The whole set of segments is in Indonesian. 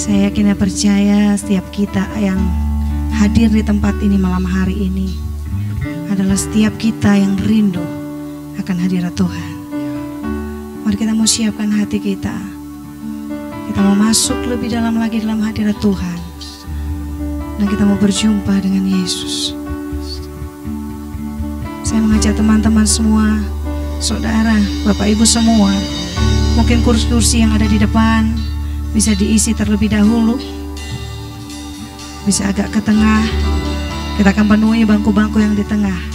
Saya yakin dan percaya setiap kita yang hadir di tempat ini malam hari ini adalah setiap kita yang rindu akan hadirat Tuhan. Mari kita mau siapkan hati kita. Kita mau masuk lebih dalam lagi dalam hadirat Tuhan. Dan kita mau berjumpa dengan Yesus. Saya mengajak teman-teman semua, saudara, Bapak Ibu semua, mungkin kursi-kursi yang ada di depan bisa diisi terlebih dahulu. Bisa agak ke tengah. Kita akan penuhi bangku-bangku yang di tengah.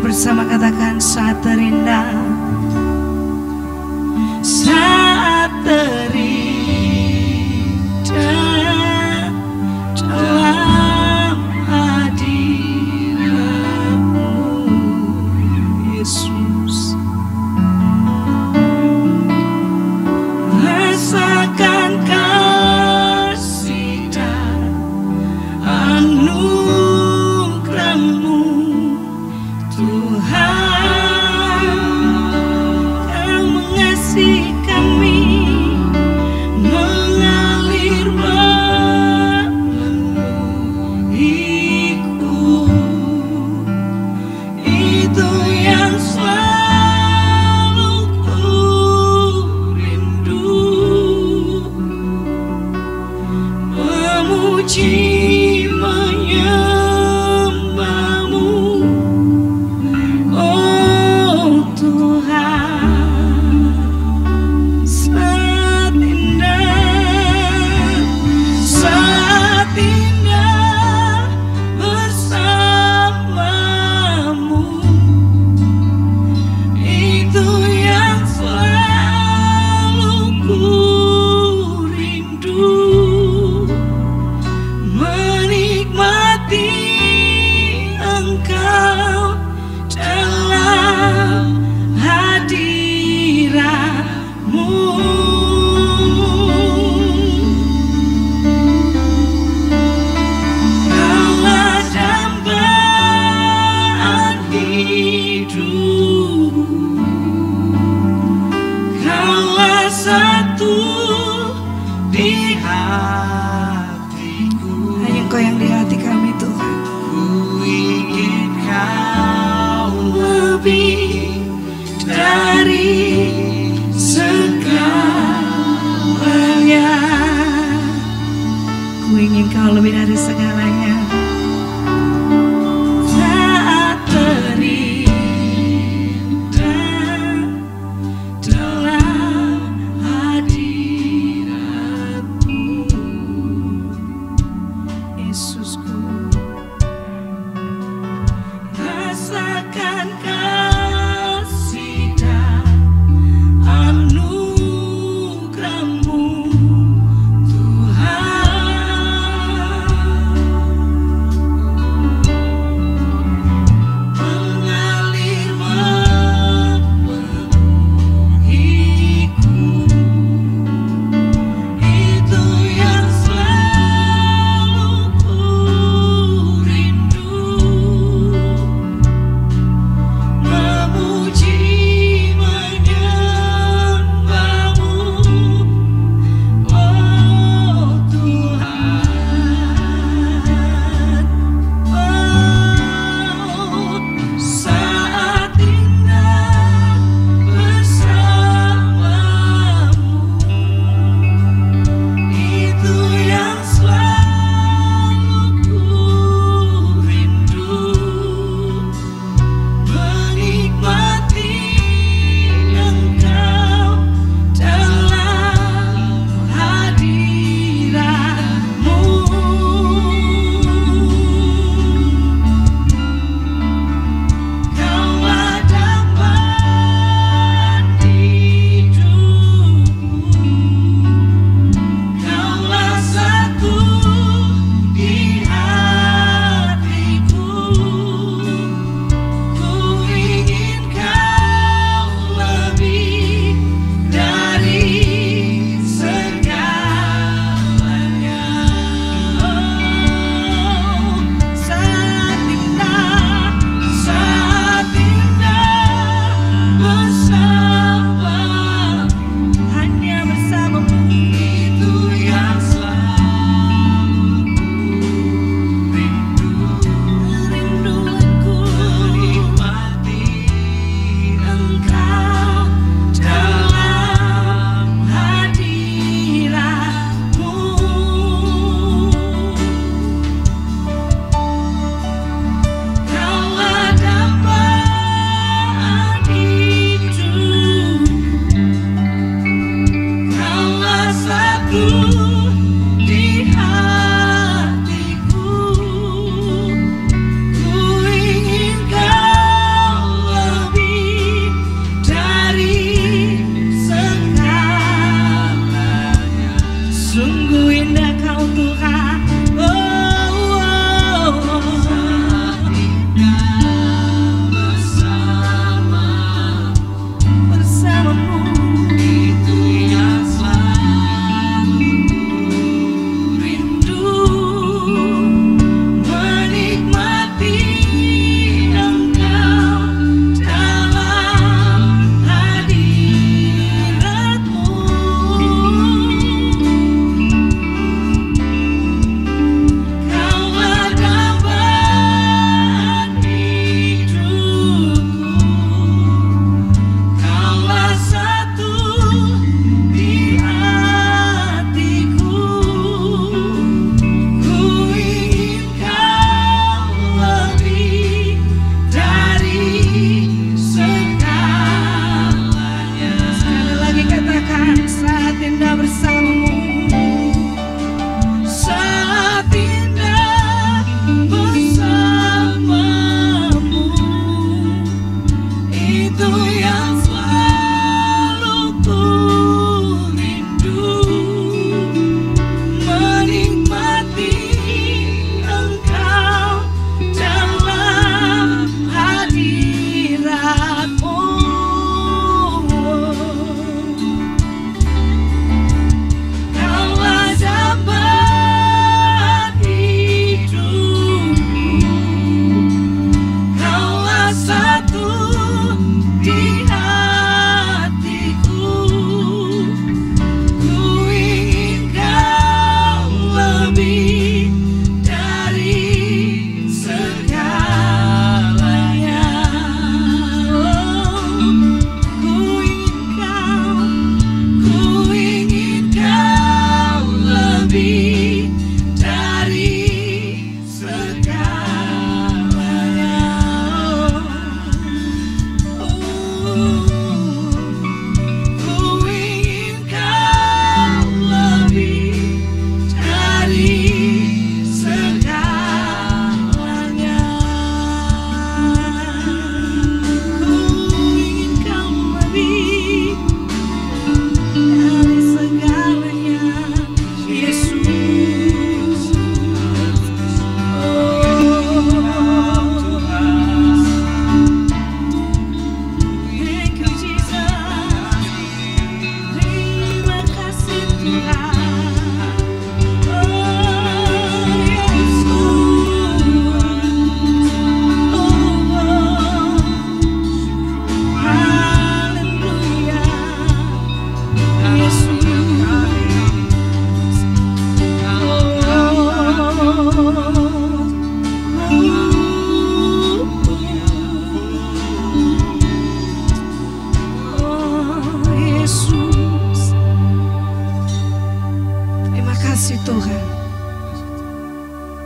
Bersama katakan saat terindah, saat terindah dalam hadirat-Mu Yesus. Rasakan kasih dan anugerah-Mu Tuhan, Kau mengasihi kami, mengalir memenuhiku. Itu yang selalu ku rindu.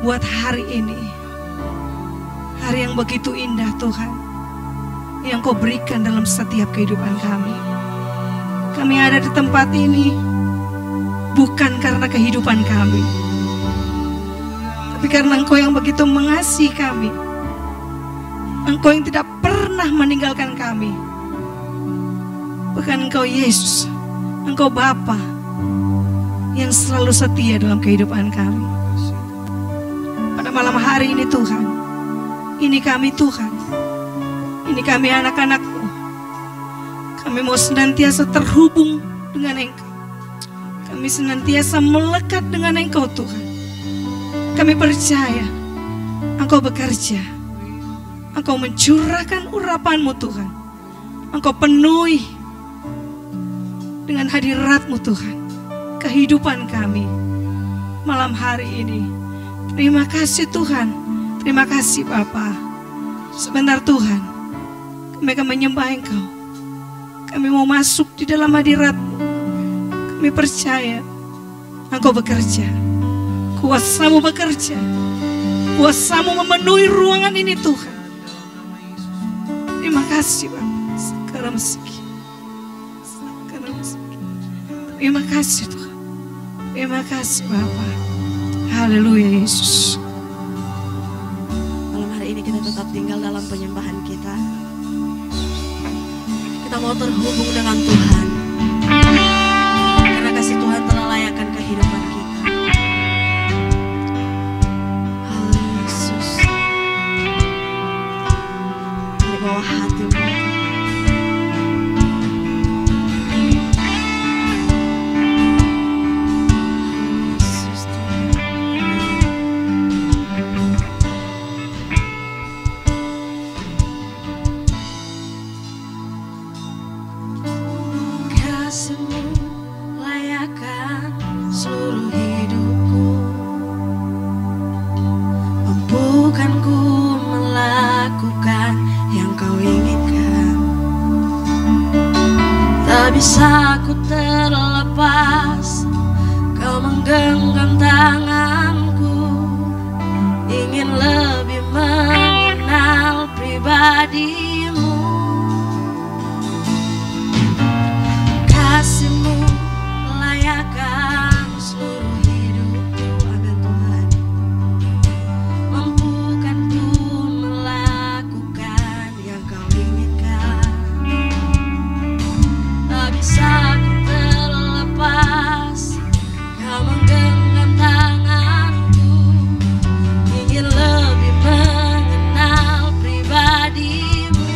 buat hari ini, hari yang begitu indah Tuhan, yang Kau berikan dalam setiap kehidupan kami. Kami ada di tempat ini bukan karena kehidupan kami, tapi karena Engkau yang begitu mengasihi kami, Engkau yang tidak pernah meninggalkan kami. Bahkan Engkau Yesus, Engkau Bapa yang selalu setia dalam kehidupan kami. Pada malam hari ini Tuhan, ini kami Tuhan, ini kami anak-anak-Mu. Kami mau senantiasa terhubung dengan Engkau. Kami senantiasa melekat dengan Engkau Tuhan. Kami percaya Engkau bekerja, Engkau mencurahkan urapan-Mu Tuhan. Engkau penuhi dengan hadirat-Mu Tuhan kehidupan kami malam hari ini. Terima kasih Tuhan, terima kasih Bapa. Sebentar Tuhan, kami akan menyembah Engkau. Kami mau masuk di dalam hadirat-Mu. Kami percaya Engkau bekerja, kuasa-Mu bekerja, kuasa-Mu memenuhi ruangan ini Tuhan. Terima kasih Bapa. Terima kasih Tuhan. Terima kasih Bapa. Haleluya Yesus. Malam hari ini kita tetap tinggal dalam penyembahan kita. Kita mau terhubung dengan Tuhan, karena kasih Tuhan telah layakkan kehidupan kita. Haleluya Yesus. Di bawah hati-Mu. Bisa ku terlepas, Kau menggenggam tanganku, ingin lebih mengenal pribadi-Mu. Kasih-Mu layakkan seluruh hidupku. Amin Tuhan. Mampukan ku melakukan yang Kau inginkan. Bisa ku terlepas, Kau menggenggam tanganku, ingin lebih mengenal pribadi-Mu.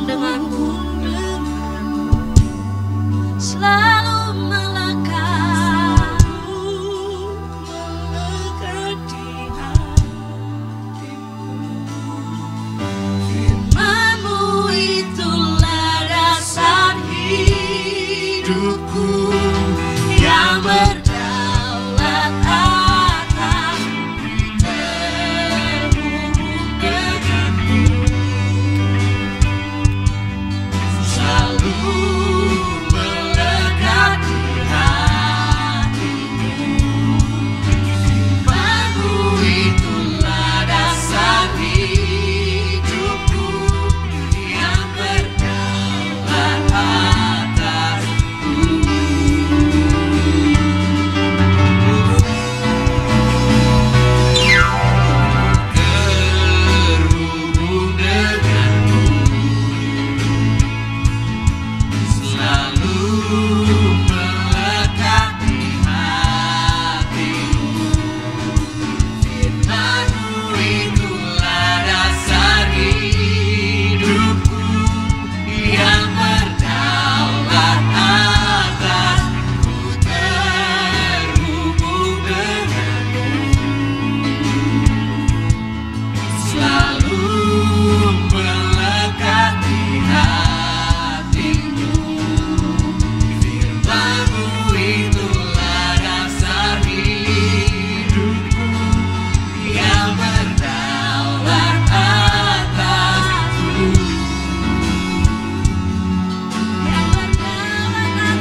denganmu, selalu melekat di hatimu. Firman-Mu itulah dasar hidupku yang berdaulat atas terhubung denganmu, selalu melekat di hatimu. Firman-Mu itulah dasar hidupku yang berdaulat atasku. Terhubung denganmu, selalu melekat di hatimu. Firman-Mu itulah dasar hidupku yang berdaulat atasku, terhubung denganmu, selalu melekat di hatimu. Firman-Mu itulah dasar hidupku yang berdaulat atasku, yang berdaulat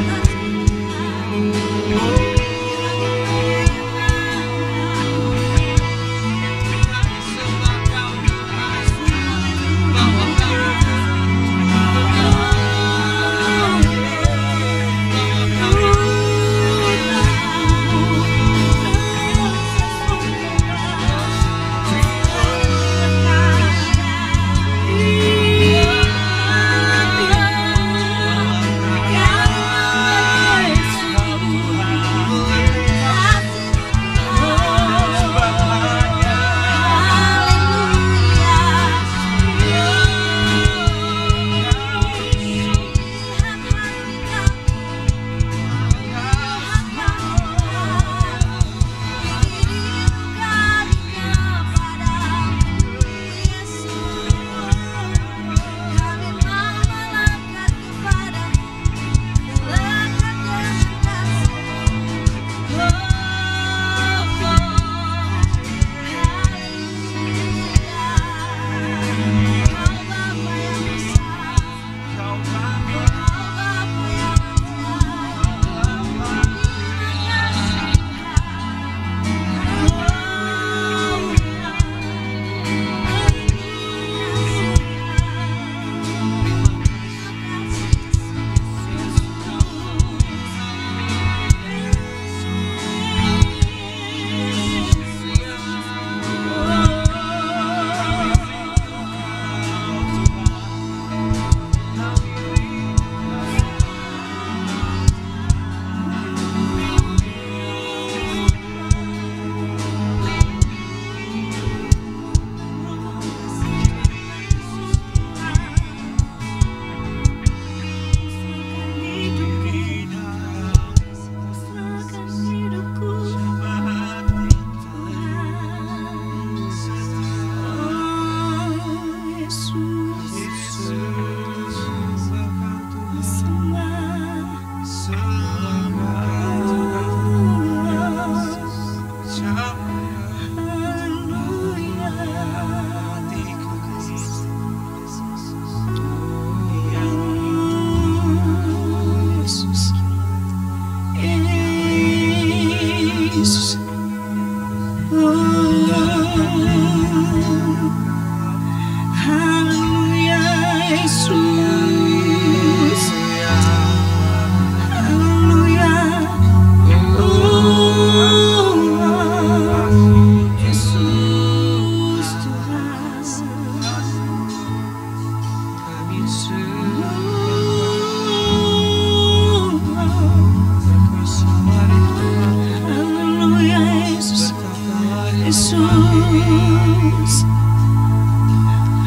Yesus,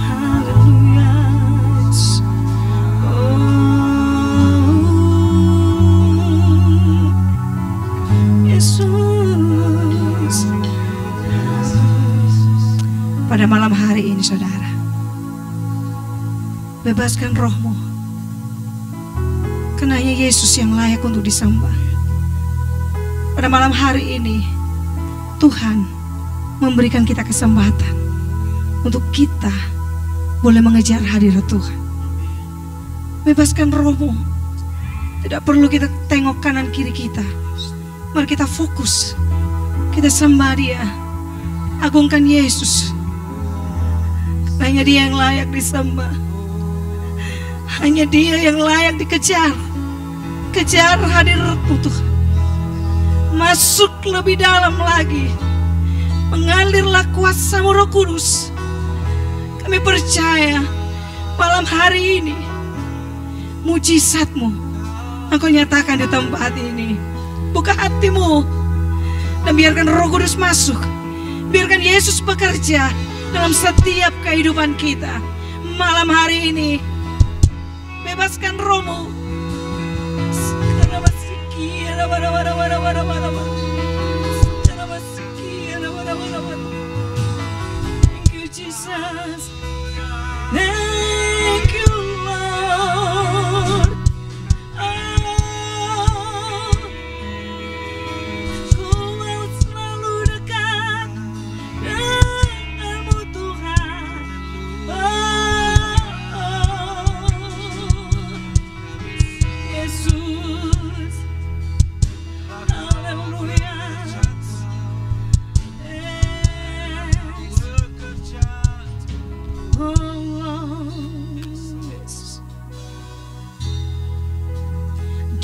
haleluya, Bebaskan rohmu, karena hanya Yesus yang layak untuk disembah. Pada malam hari ini Tuhan memberikan kita kesempatan untuk kita boleh mengejar hadirat Tuhan. Bebaskan rohmu. Tidak perlu kita tengok kanan kiri kita. Mari kita fokus, kita sembah Dia, agungkan Yesus. Hanya Dia yang layak disembah. Hanya Dia yang layak dikejar. Kejar hadirat-Mu Tuhan. Masuk lebih dalam lagi. Mengalirlah kuasa-Mu Roh Kudus. Kami percaya malam hari ini mujizat-Mu Engkau nyatakan di tempat ini. Buka hatimu dan biarkan Roh Kudus masuk. Biarkan Yesus bekerja dalam setiap kehidupan kita. Malam hari ini bebaskan rohmu. Thank you Jesus. Thank you Lord. Ku mau selalu dekat denganmu Tuhan. Yesus, haleluya.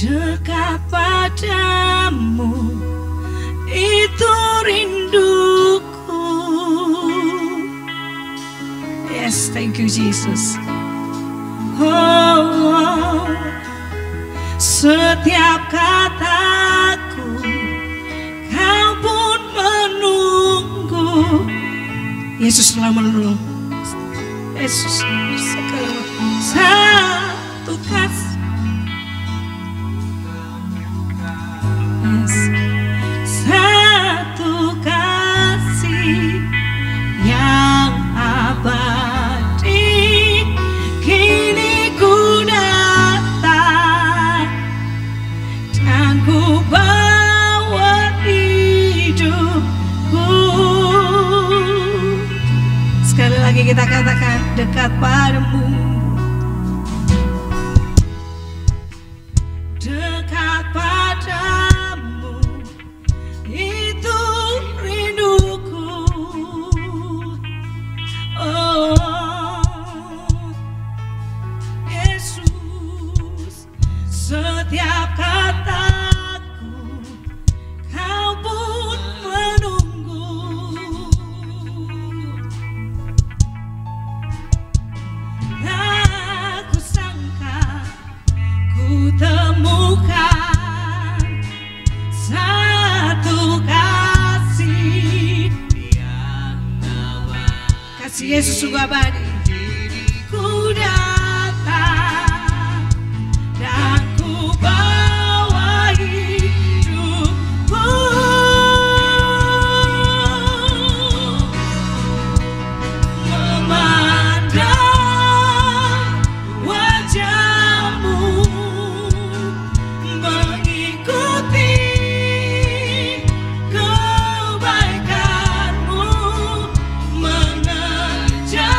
Dekat padamu itu rinduku. Yes, thank you Jesus. Oh, setiap kataku kau pun menunggu. Yesus selalu menunggu. Yesus satu kasih. Satu kasih yang abadi, kini ku datang dan ku bawa hidupku. Sekali lagi kita katakan, dekat padamu. Dekat padamu itu rinduku. Oh Yesus, setiap kataku kau pun menunggu. Aku sangka ku temukan satu kasih yang abadi. Kasih Yesus sungguh abadi. Ku datang dan ku bawa hidupku. Memandang wajahmu, mengikuti kebaikanmu, mengejar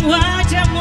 memandang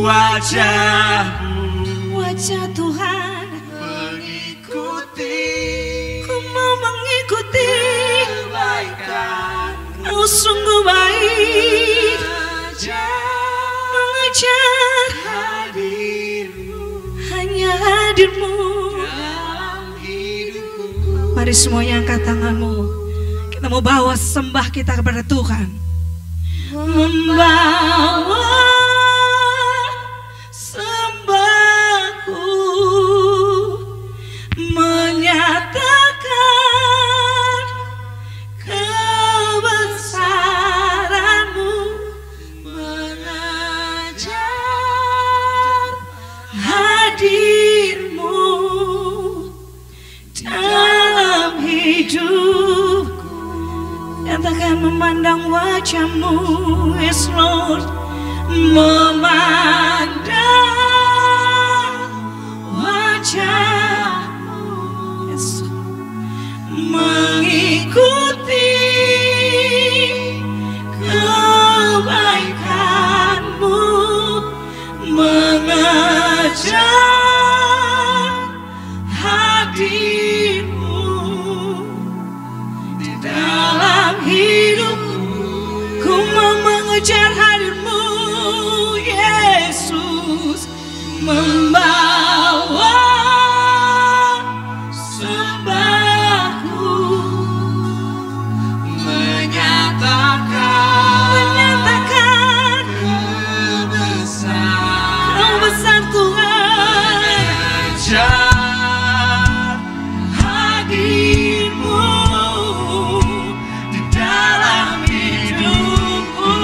wajah-Mu, wajah Tuhan, mengikuti, ku mau mengikuti kebaikan, Kau sungguh baik, mengejar hadir-Mu, hanya hadir-Mu dalam hidupku. Mari semuanya angkat tanganmu, kita mau bawa sembah kita kepada Tuhan, membawa menyatakan kebesaran-Mu, mengejar hadir-Mu dalam hidupku. Katakan memandang wajah-Mu, yes Lord, memandang wajah-Mu, yes, mengikuti kebaikan-Mu, mengejar hadir-Mu di dalam hidupku. Ku mau mengejar hadir-Mu, Yesus, membawa sembahku, menyatakan kebesaran Tuhan, mengejar hadir-Mu di dalam hidupku.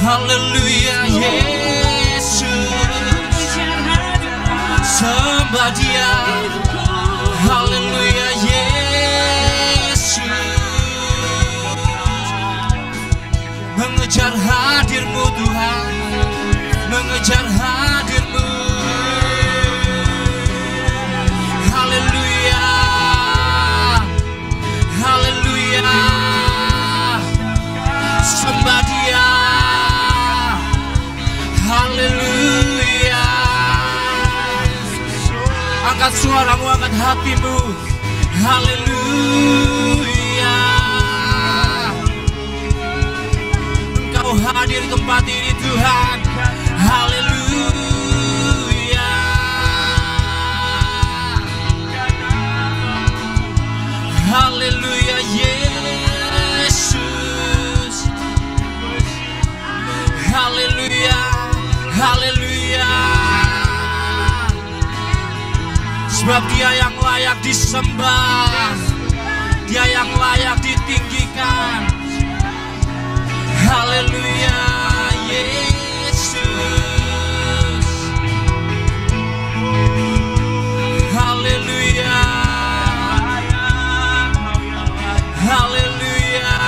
Haleluya Yesus, sembah Dia. Haleluya Yesus, mengejar hadir-Mu Tuhan, mengejar hadir-Mu. Haleluya, haleluya, sembah Dia. Haleluya, Angkat suaramu, angkat hatimu. Haleluya. Engkau hadir di tempat ini Tuhan. Haleluya. Haleluya Yesus. Haleluya. Haleluya. Sebab Dia yang layak disembah, Dia yang layak ditinggikan. Haleluya Yesus. Haleluya. Haleluya.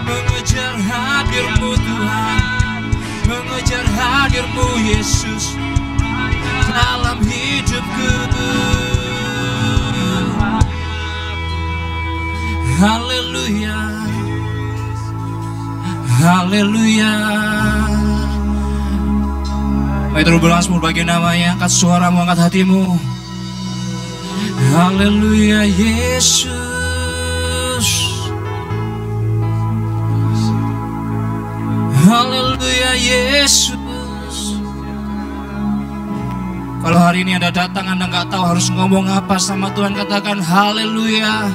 Mengejar hadir-Mu Tuhan, mengejar hadir-Mu Yesus dalam hidupku. Haleluya. Haleluya. Mari terus berlangsung bagi namanya. Angkat suaramu, angkat hatimu. Haleluya Yesus. Haleluya Yesus. Kalau hari ini Anda datang, Anda nggak tahu harus ngomong apa sama Tuhan, katakan haleluya.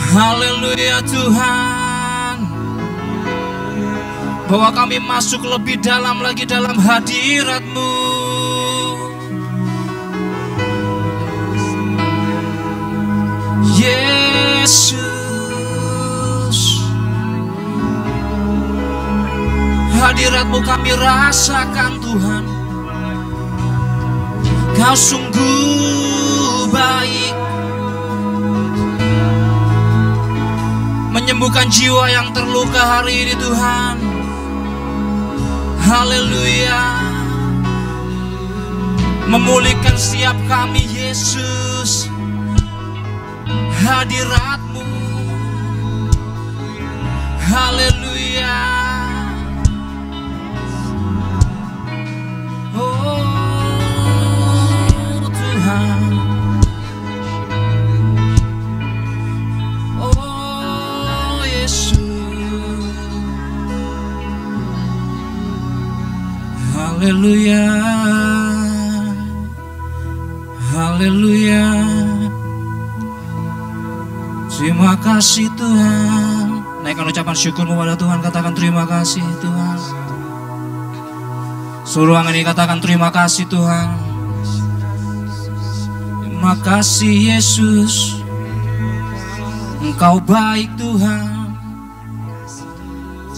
Haleluya Tuhan. Bahwa kami masuk lebih dalam lagi dalam hadirat-Mu. Yesus. Hadirat-Mu kami rasakan Tuhan. Kau sungguh baik, menyembuhkan jiwa yang terluka hari ini Tuhan. Haleluya. Memulihkan setiap kami Yesus. Hadirat-Mu. Haleluya. Oh Tuhan. Oh Yesus. Haleluya. Haleluya. Terima kasih Tuhan. Naikkan ucapan syukurmu pada Tuhan. Katakan terima kasih Tuhan. Seluruh ruangan ini katakan terima kasih Tuhan. Terima kasih Yesus. Engkau baik Tuhan.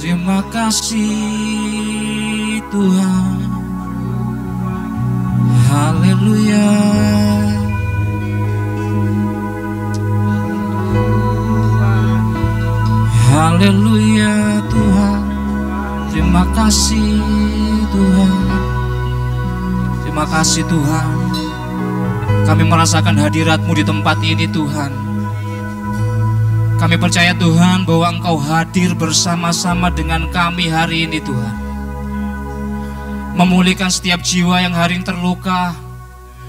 Terima kasih Tuhan. Haleluya. Haleluya Tuhan. Terima kasih Tuhan. Terima kasih Tuhan. Kami merasakan hadirat-Mu di tempat ini Tuhan. Kami percaya Tuhan bahwa Engkau hadir bersama-sama dengan kami hari ini Tuhan. Memulihkan setiap jiwa yang hari ini terluka.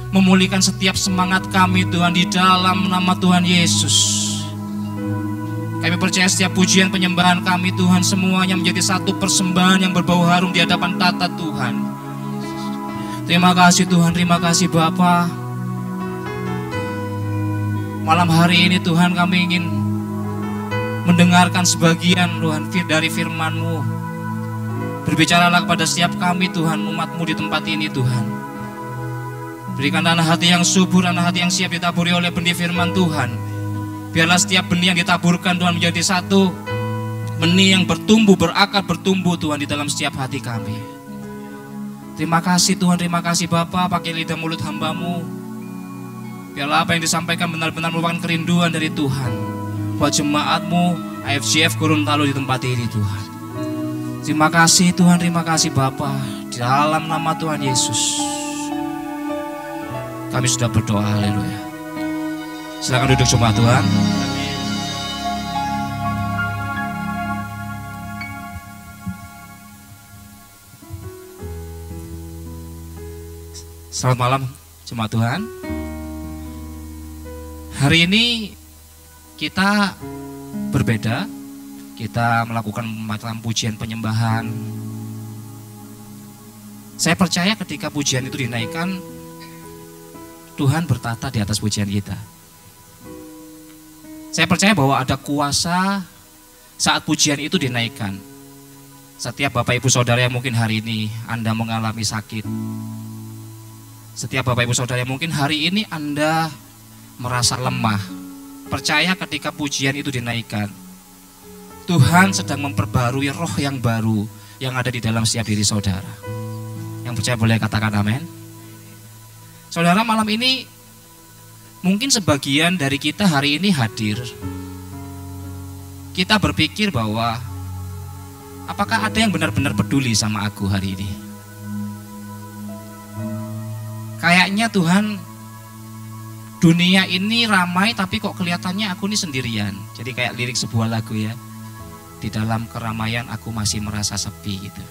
Memulihkan setiap semangat kami Tuhan di dalam nama Tuhan Yesus. Kami percaya setiap pujian penyembahan kami Tuhan semuanya menjadi satu persembahan yang berbau harum di hadapan tata Tuhan. Terima kasih Tuhan, terima kasih Bapa. Malam hari ini Tuhan kami ingin mendengarkan sebagian Tuhan dari firman-Mu. Berbicaralah kepada setiap kami Tuhan, umat-Mu di tempat ini Tuhan. Berikan tanah hati yang subur, tanah hati yang siap ditaburi oleh benih firman Tuhan. Biarlah setiap benih yang ditaburkan Tuhan menjadi satu benih yang bertumbuh, berakar, bertumbuh Tuhan di dalam setiap hati kami. Terima kasih Tuhan, terima kasih Bapa. Pakai lidah mulut hamba-Mu. Biarlah apa yang disampaikan benar-benar merupakan kerinduan dari Tuhan buat jemaat-Mu IFGF Gorontalo di tempat ini Tuhan. Terima kasih Tuhan, terima kasih Bapa. Di dalam nama Tuhan Yesus kami sudah berdoa, haleluya. Silakan duduk semua Tuhan. Selamat malam jemaat Tuhan. Hari ini kita berbeda. Kita melakukan macam pujian penyembahan. Saya percaya ketika pujian itu dinaikkan, Tuhan bertata di atas pujian kita. Saya percaya bahwa ada kuasa saat pujian itu dinaikkan. Setiap Bapak Ibu Saudara yang mungkin hari ini Anda mengalami sakit, setiap Bapak Ibu Saudara yang mungkin hari ini Anda merasa lemah, percaya ketika pujian itu dinaikkan, Tuhan sedang memperbarui roh yang baru yang ada di dalam setiap diri saudara. Yang percaya boleh katakan amin. Saudara, malam ini mungkin sebagian dari kita hari ini hadir. Kita berpikir bahwa apakah ada yang benar-benar peduli sama aku hari ini? Kayaknya Tuhan, dunia ini ramai tapi kok kelihatannya aku ini sendirian. Jadi kayak lirik sebuah lagu ya. Di dalam keramaian aku masih merasa sepi gitu.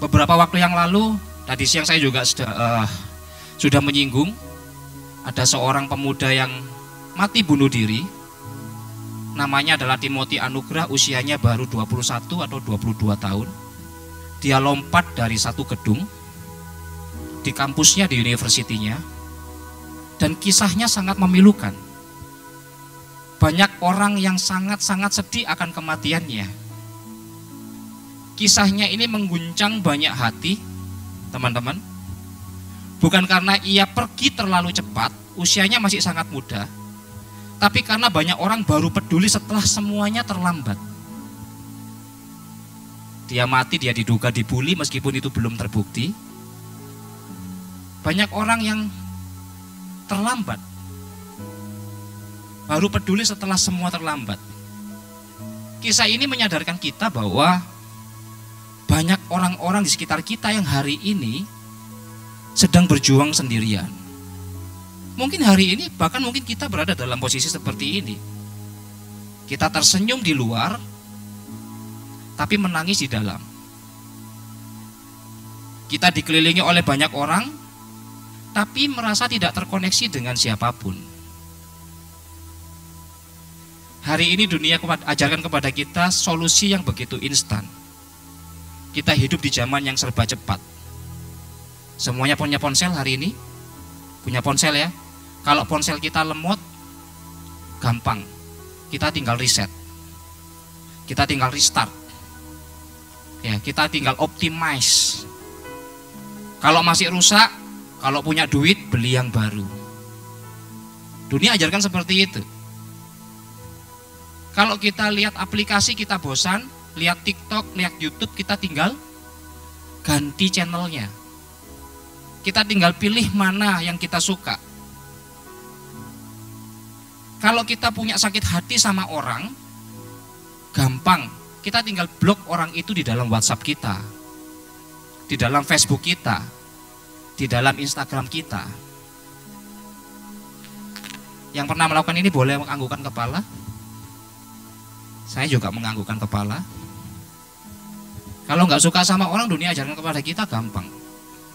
Beberapa waktu yang lalu, tadi siang saya juga sudah menyinggung, ada seorang pemuda yang mati bunuh diri. Namanya adalah Timothy Anugrah, usianya baru 21 atau 22 tahun. Dia lompat dari satu gedung di kampusnya, di universitinya, dan kisahnya sangat memilukan. Banyak orang yang sangat-sangat sedih akan kematiannya. Kisahnya ini mengguncang banyak hati, teman-teman. Bukan karena ia pergi terlalu cepat, usianya masih sangat muda, tapi karena banyak orang baru peduli setelah semuanya terlambat. Dia mati, dia diduga dibully meskipun itu belum terbukti. Banyak orang yang terlambat, baru peduli setelah semua terlambat. Kisah ini menyadarkan kita bahwa banyak orang-orang di sekitar kita yang hari ini sedang berjuang sendirian. Mungkin hari ini, bahkan mungkin kita berada dalam posisi seperti ini. Kita tersenyum di luar, tapi menangis di dalam. Kita dikelilingi oleh banyak orang, tapi merasa tidak terkoneksi dengan siapapun. Hari ini dunia ajarkan kepada kita solusi yang begitu instan. Kita hidup di zaman yang serba cepat. Semuanya punya ponsel hari ini. Punya ponsel ya. Kalau ponsel kita lemot, gampang. Kita tinggal reset. Kita tinggal restart. Ya, kita tinggal optimize. Kalau masih rusak, kalau punya duit, beli yang baru. Dunia ajarkan seperti itu. Kalau kita lihat aplikasi kita bosan, lihat TikTok, lihat YouTube, kita tinggal ganti channelnya. Kita tinggal pilih mana yang kita suka. Kalau kita punya sakit hati sama orang, gampang. Kita tinggal blok orang itu di dalam WhatsApp kita, di dalam Facebook kita, di dalam Instagram kita. Yang pernah melakukan ini boleh menganggukkan kepala. Saya juga menganggukkan kepala. Kalau nggak suka sama orang, dunia ajarkan kepada kita gampang,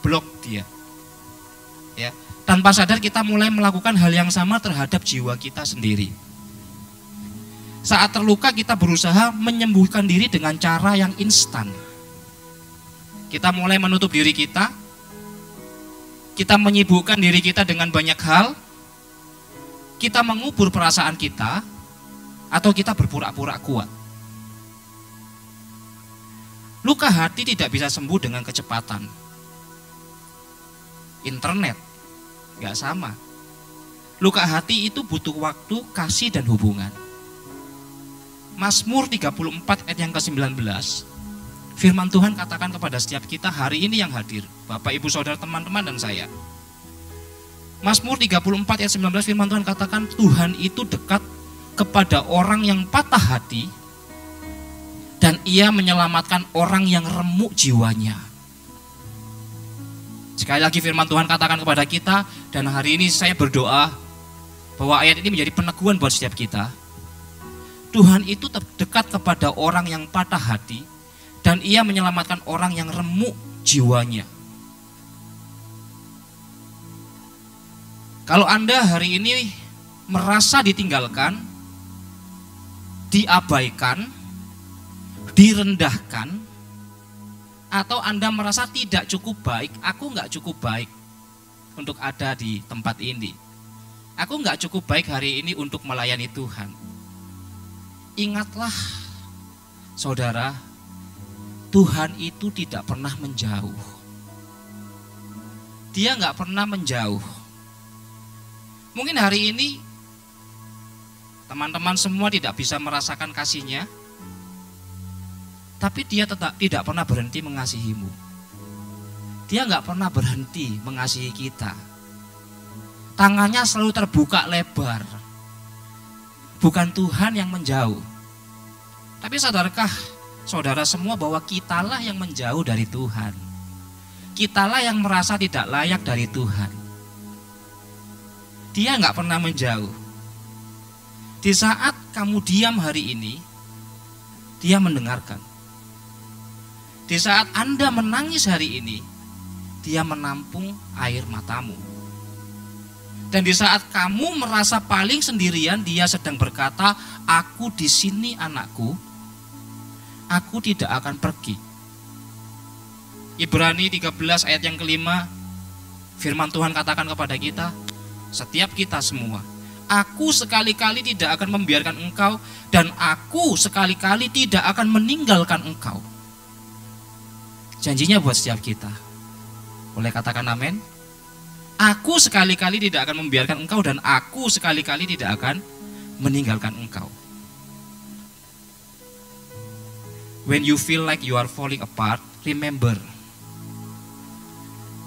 blok dia. Ya, tanpa sadar kita mulai melakukan hal yang sama terhadap jiwa kita sendiri. Saat terluka kita berusaha menyembuhkan diri dengan cara yang instan. Kita mulai menutup diri kita. Kita menyibukkan diri kita dengan banyak hal. Kita mengubur perasaan kita, atau kita berpura-pura kuat. Luka hati tidak bisa sembuh dengan kecepatan. Internet gak sama. Luka hati itu butuh waktu, kasih, dan hubungan. Mazmur 34 ayat yang ke-19, firman Tuhan katakan kepada setiap kita hari ini yang hadir, Bapak, Ibu, Saudara, teman-teman, dan saya. Mazmur 34 ayat 19, firman Tuhan katakan Tuhan itu dekat kepada orang yang patah hati, dan ia menyelamatkan orang yang remuk jiwanya. Sekali lagi firman Tuhan katakan kepada kita, dan hari ini saya berdoa bahwa ayat ini menjadi peneguhan buat setiap kita. Tuhan itu dekat kepada orang yang patah hati, dan ia menyelamatkan orang yang remuk jiwanya. Kalau Anda hari ini merasa ditinggalkan, diabaikan, direndahkan, atau Anda merasa tidak cukup baik, aku nggak cukup baik untuk ada di tempat ini, aku nggak cukup baik hari ini untuk melayani Tuhan. Ingatlah saudara, Tuhan itu tidak pernah menjauh. Dia nggak pernah menjauh. Mungkin hari ini teman-teman semua tidak bisa merasakan kasih-Nya, tapi Dia tetap tidak pernah berhenti mengasihimu. Dia nggak pernah berhenti mengasihi kita. Tangannya selalu terbuka lebar. Bukan Tuhan yang menjauh. Tapi sadarkah saudara semua bahwa kitalah yang menjauh dari Tuhan? Kitalah yang merasa tidak layak dari Tuhan. Dia nggak pernah menjauh. Di saat kamu diam hari ini, Dia mendengarkan. Di saat Anda menangis hari ini, Dia menampung air matamu. Dan di saat kamu merasa paling sendirian, Dia sedang berkata, aku di sini anakku, aku tidak akan pergi. Ibrani 13 ayat yang kelima, firman Tuhan katakan kepada kita, setiap kita semua, aku sekali-kali tidak akan membiarkan engkau, dan aku sekali-kali tidak akan meninggalkan engkau. Janjinya buat setiap kita. Boleh katakan amin? Aku sekali-kali tidak akan membiarkan engkau, dan aku sekali-kali tidak akan meninggalkan engkau. When you feel like you are falling apart, remember,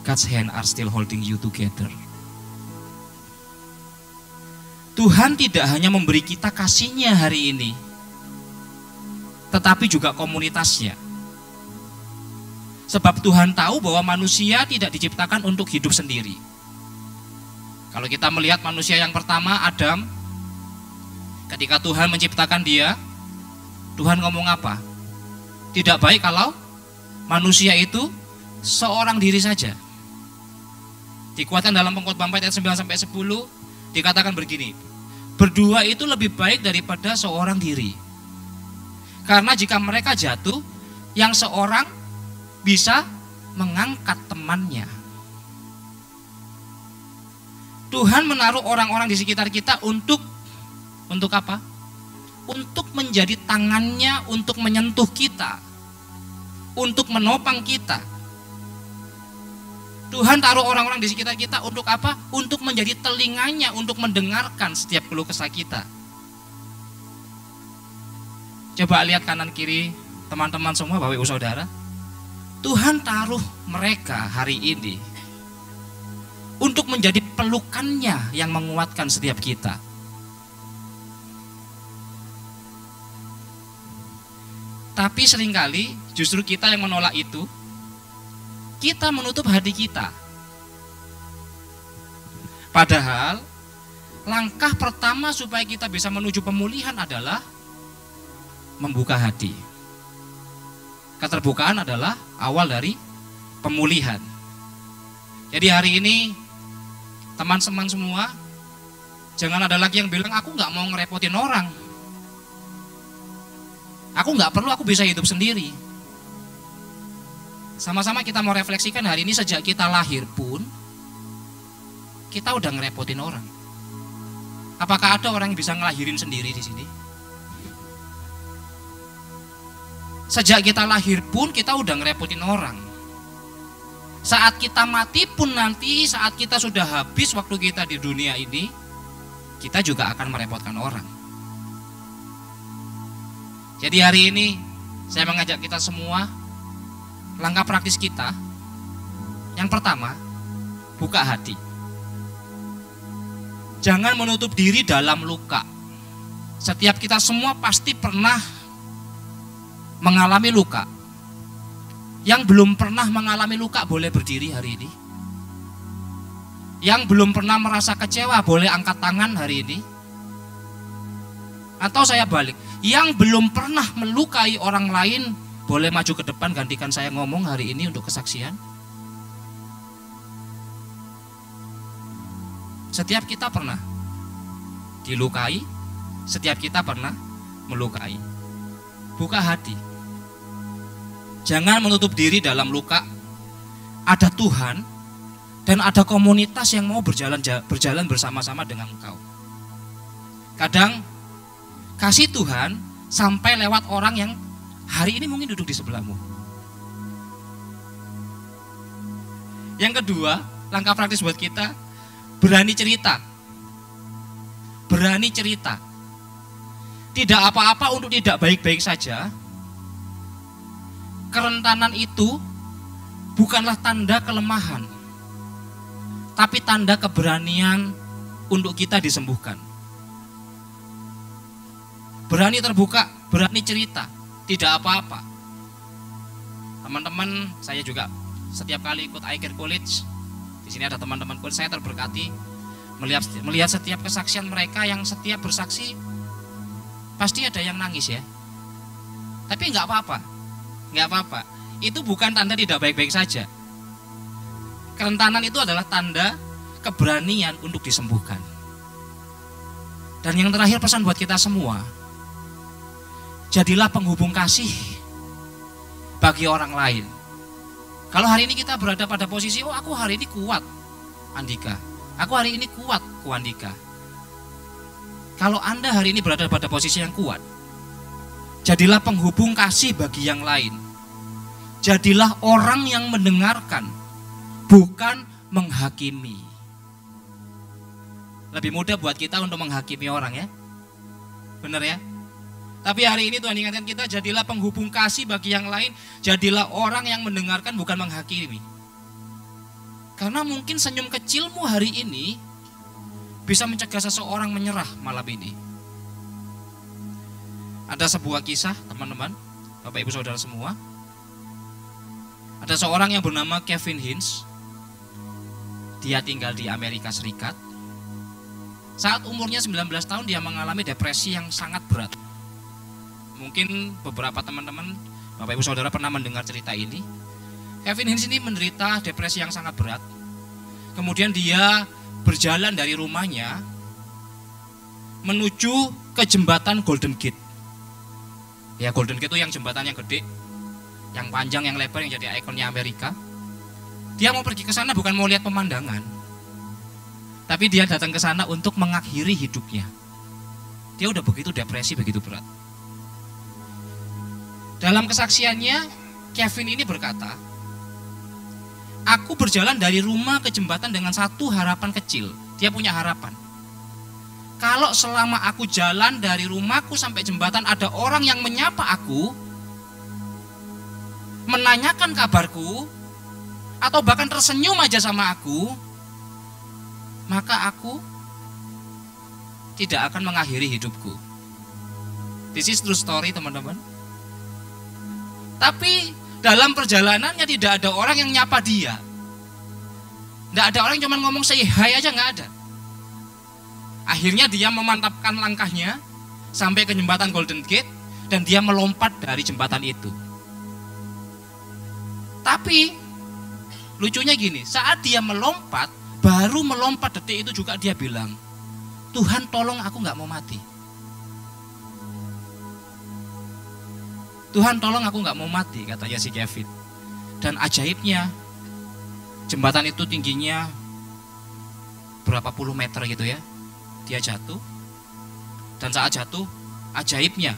God's hand are still holding you together. Tuhan tidak hanya memberi kita kasih-Nya hari ini, tetapi juga komunitasnya. Sebab Tuhan tahu bahwa manusia tidak diciptakan untuk hidup sendiri. Kalau kita melihat manusia yang pertama, Adam, ketika Tuhan menciptakan dia, Tuhan ngomong apa? Tidak baik kalau manusia itu seorang diri saja. Dikuatkan dalam Pengkhotbah 4 ayat 9-10, dikatakan begini, berdua itu lebih baik daripada seorang diri. Karena jika mereka jatuh, yang seorang bisa mengangkat temannya. Tuhan menaruh orang-orang di sekitar kita untuk apa? Untuk menjadi tangannya, untuk menyentuh kita, untuk menopang kita. Tuhan taruh orang-orang di sekitar kita untuk apa? Untuk menjadi telinganya, untuk mendengarkan setiap keluh kesah kita. Coba lihat kanan kiri teman-teman semua, Bapak Ibu Saudara. Tuhan taruh mereka hari ini untuk menjadi pelukannya yang menguatkan setiap kita. Tapi seringkali justru kita yang menolak itu. Kita menutup hati kita. Padahal langkah pertama supaya kita bisa menuju pemulihan adalah membuka hati. Keterbukaan adalah awal dari pemulihan. Jadi hari ini teman-teman semua, jangan ada lagi yang bilang aku nggak mau ngerepotin orang. Aku nggak perlu, aku bisa hidup sendiri. Sama-sama kita mau refleksikan hari ini, sejak kita lahir pun kita udah ngerepotin orang. Apakah ada orang yang bisa ngelahirin sendiri di sini? Sejak kita lahir pun kita udah ngerepotin orang. Saat kita mati pun nanti, saat kita sudah habis waktu kita di dunia ini, kita juga akan merepotkan orang. Jadi hari ini saya mengajak kita semua, langkah praktis kita, yang pertama, buka hati. Jangan menutup diri dalam luka. Setiap kita semua pasti pernah mengalami luka. Yang belum pernah mengalami luka boleh berdiri hari ini. Yang belum pernah merasa kecewa boleh angkat tangan hari ini. Atau saya balik, yang belum pernah melukai orang lain boleh maju ke depan, gantikan saya ngomong hari ini untuk kesaksian. Setiap kita pernah dilukai, setiap kita pernah melukai. Buka hati. Jangan menutup diri dalam luka. Ada Tuhan dan ada komunitas yang mau berjalan bersama-sama dengan engkau. Kadang kasih Tuhan sampai lewat orang yang hari ini mungkin duduk di sebelahmu. Yang kedua, langkah praktis buat kita, berani cerita. Berani cerita. Tidak apa-apa untuk tidak baik-baik saja. Kerentanan itu bukanlah tanda kelemahan, tapi tanda keberanian untuk kita disembuhkan. Berani terbuka, berani cerita, tidak apa-apa. Teman-teman, saya juga setiap kali ikut iCare College, di sini ada teman-teman college, saya terberkati melihat setiap kesaksian mereka yang setiap bersaksi pasti ada yang nangis ya. Tapi nggak apa-apa, nggak apa-apa. Itu bukan tanda tidak baik-baik saja. Kerentanan itu adalah tanda keberanian untuk disembuhkan. Dan yang terakhir, pesan buat kita semua, jadilah penghubung kasih bagi orang lain. Kalau hari ini kita berada pada posisi, oh aku hari ini kuat, Andika. Aku hari ini kuat, Ku Andika. Kalau Anda hari ini berada pada posisi yang kuat, jadilah penghubung kasih bagi yang lain. Jadilah orang yang mendengarkan, bukan menghakimi. Lebih mudah buat kita untuk menghakimi orang ya. Benar ya? Tapi hari ini Tuhan ingatkan kita, jadilah penghubung kasih bagi yang lain. Jadilah orang yang mendengarkan, bukan menghakimi. Karena mungkin senyum kecilmu hari ini bisa mencegah seseorang menyerah malam ini. Ada sebuah kisah, teman-teman, Bapak Ibu Saudara semua. Ada seorang yang bernama Kevin Hines. Dia tinggal di Amerika Serikat. Saat umurnya 19 tahun dia mengalami depresi yang sangat berat. Mungkin beberapa teman-teman, Bapak Ibu Saudara pernah mendengar cerita ini. Kevin Hines ini menderita depresi yang sangat berat. Kemudian dia berjalan dari rumahnya menuju ke jembatan Golden Gate. Ya, Golden Gate itu yang jembatan yang gede, yang panjang, yang lebar, yang jadi ikonnya Amerika. Dia mau pergi ke sana bukan mau lihat pemandangan, tapi dia datang ke sana untuk mengakhiri hidupnya. Dia udah begitu depresi, begitu berat. Dalam kesaksiannya, Kevin ini berkata, aku berjalan dari rumah ke jembatan dengan satu harapan kecil. Dia punya harapan. Kalau selama aku jalan dari rumahku sampai jembatan ada orang yang menyapa aku, menanyakan kabarku, atau bahkan tersenyum aja sama aku, maka aku tidak akan mengakhiri hidupku. This is true story, teman-teman. Tapi dalam perjalanannya tidak ada orang yang nyapa dia. Tidak ada orang yang cuma ngomong say hi aja, nggak ada. Akhirnya dia memantapkan langkahnya sampai ke jembatan Golden Gate dan dia melompat dari jembatan itu. Tapi lucunya gini, saat dia melompat, baru melompat detik itu juga dia bilang, Tuhan tolong aku nggak mau mati. Tuhan tolong aku nggak mau mati, katanya si Kevin. Dan ajaibnya, jembatan itu tingginya berapa puluh meter gitu ya. Dia jatuh, dan saat jatuh, ajaibnya,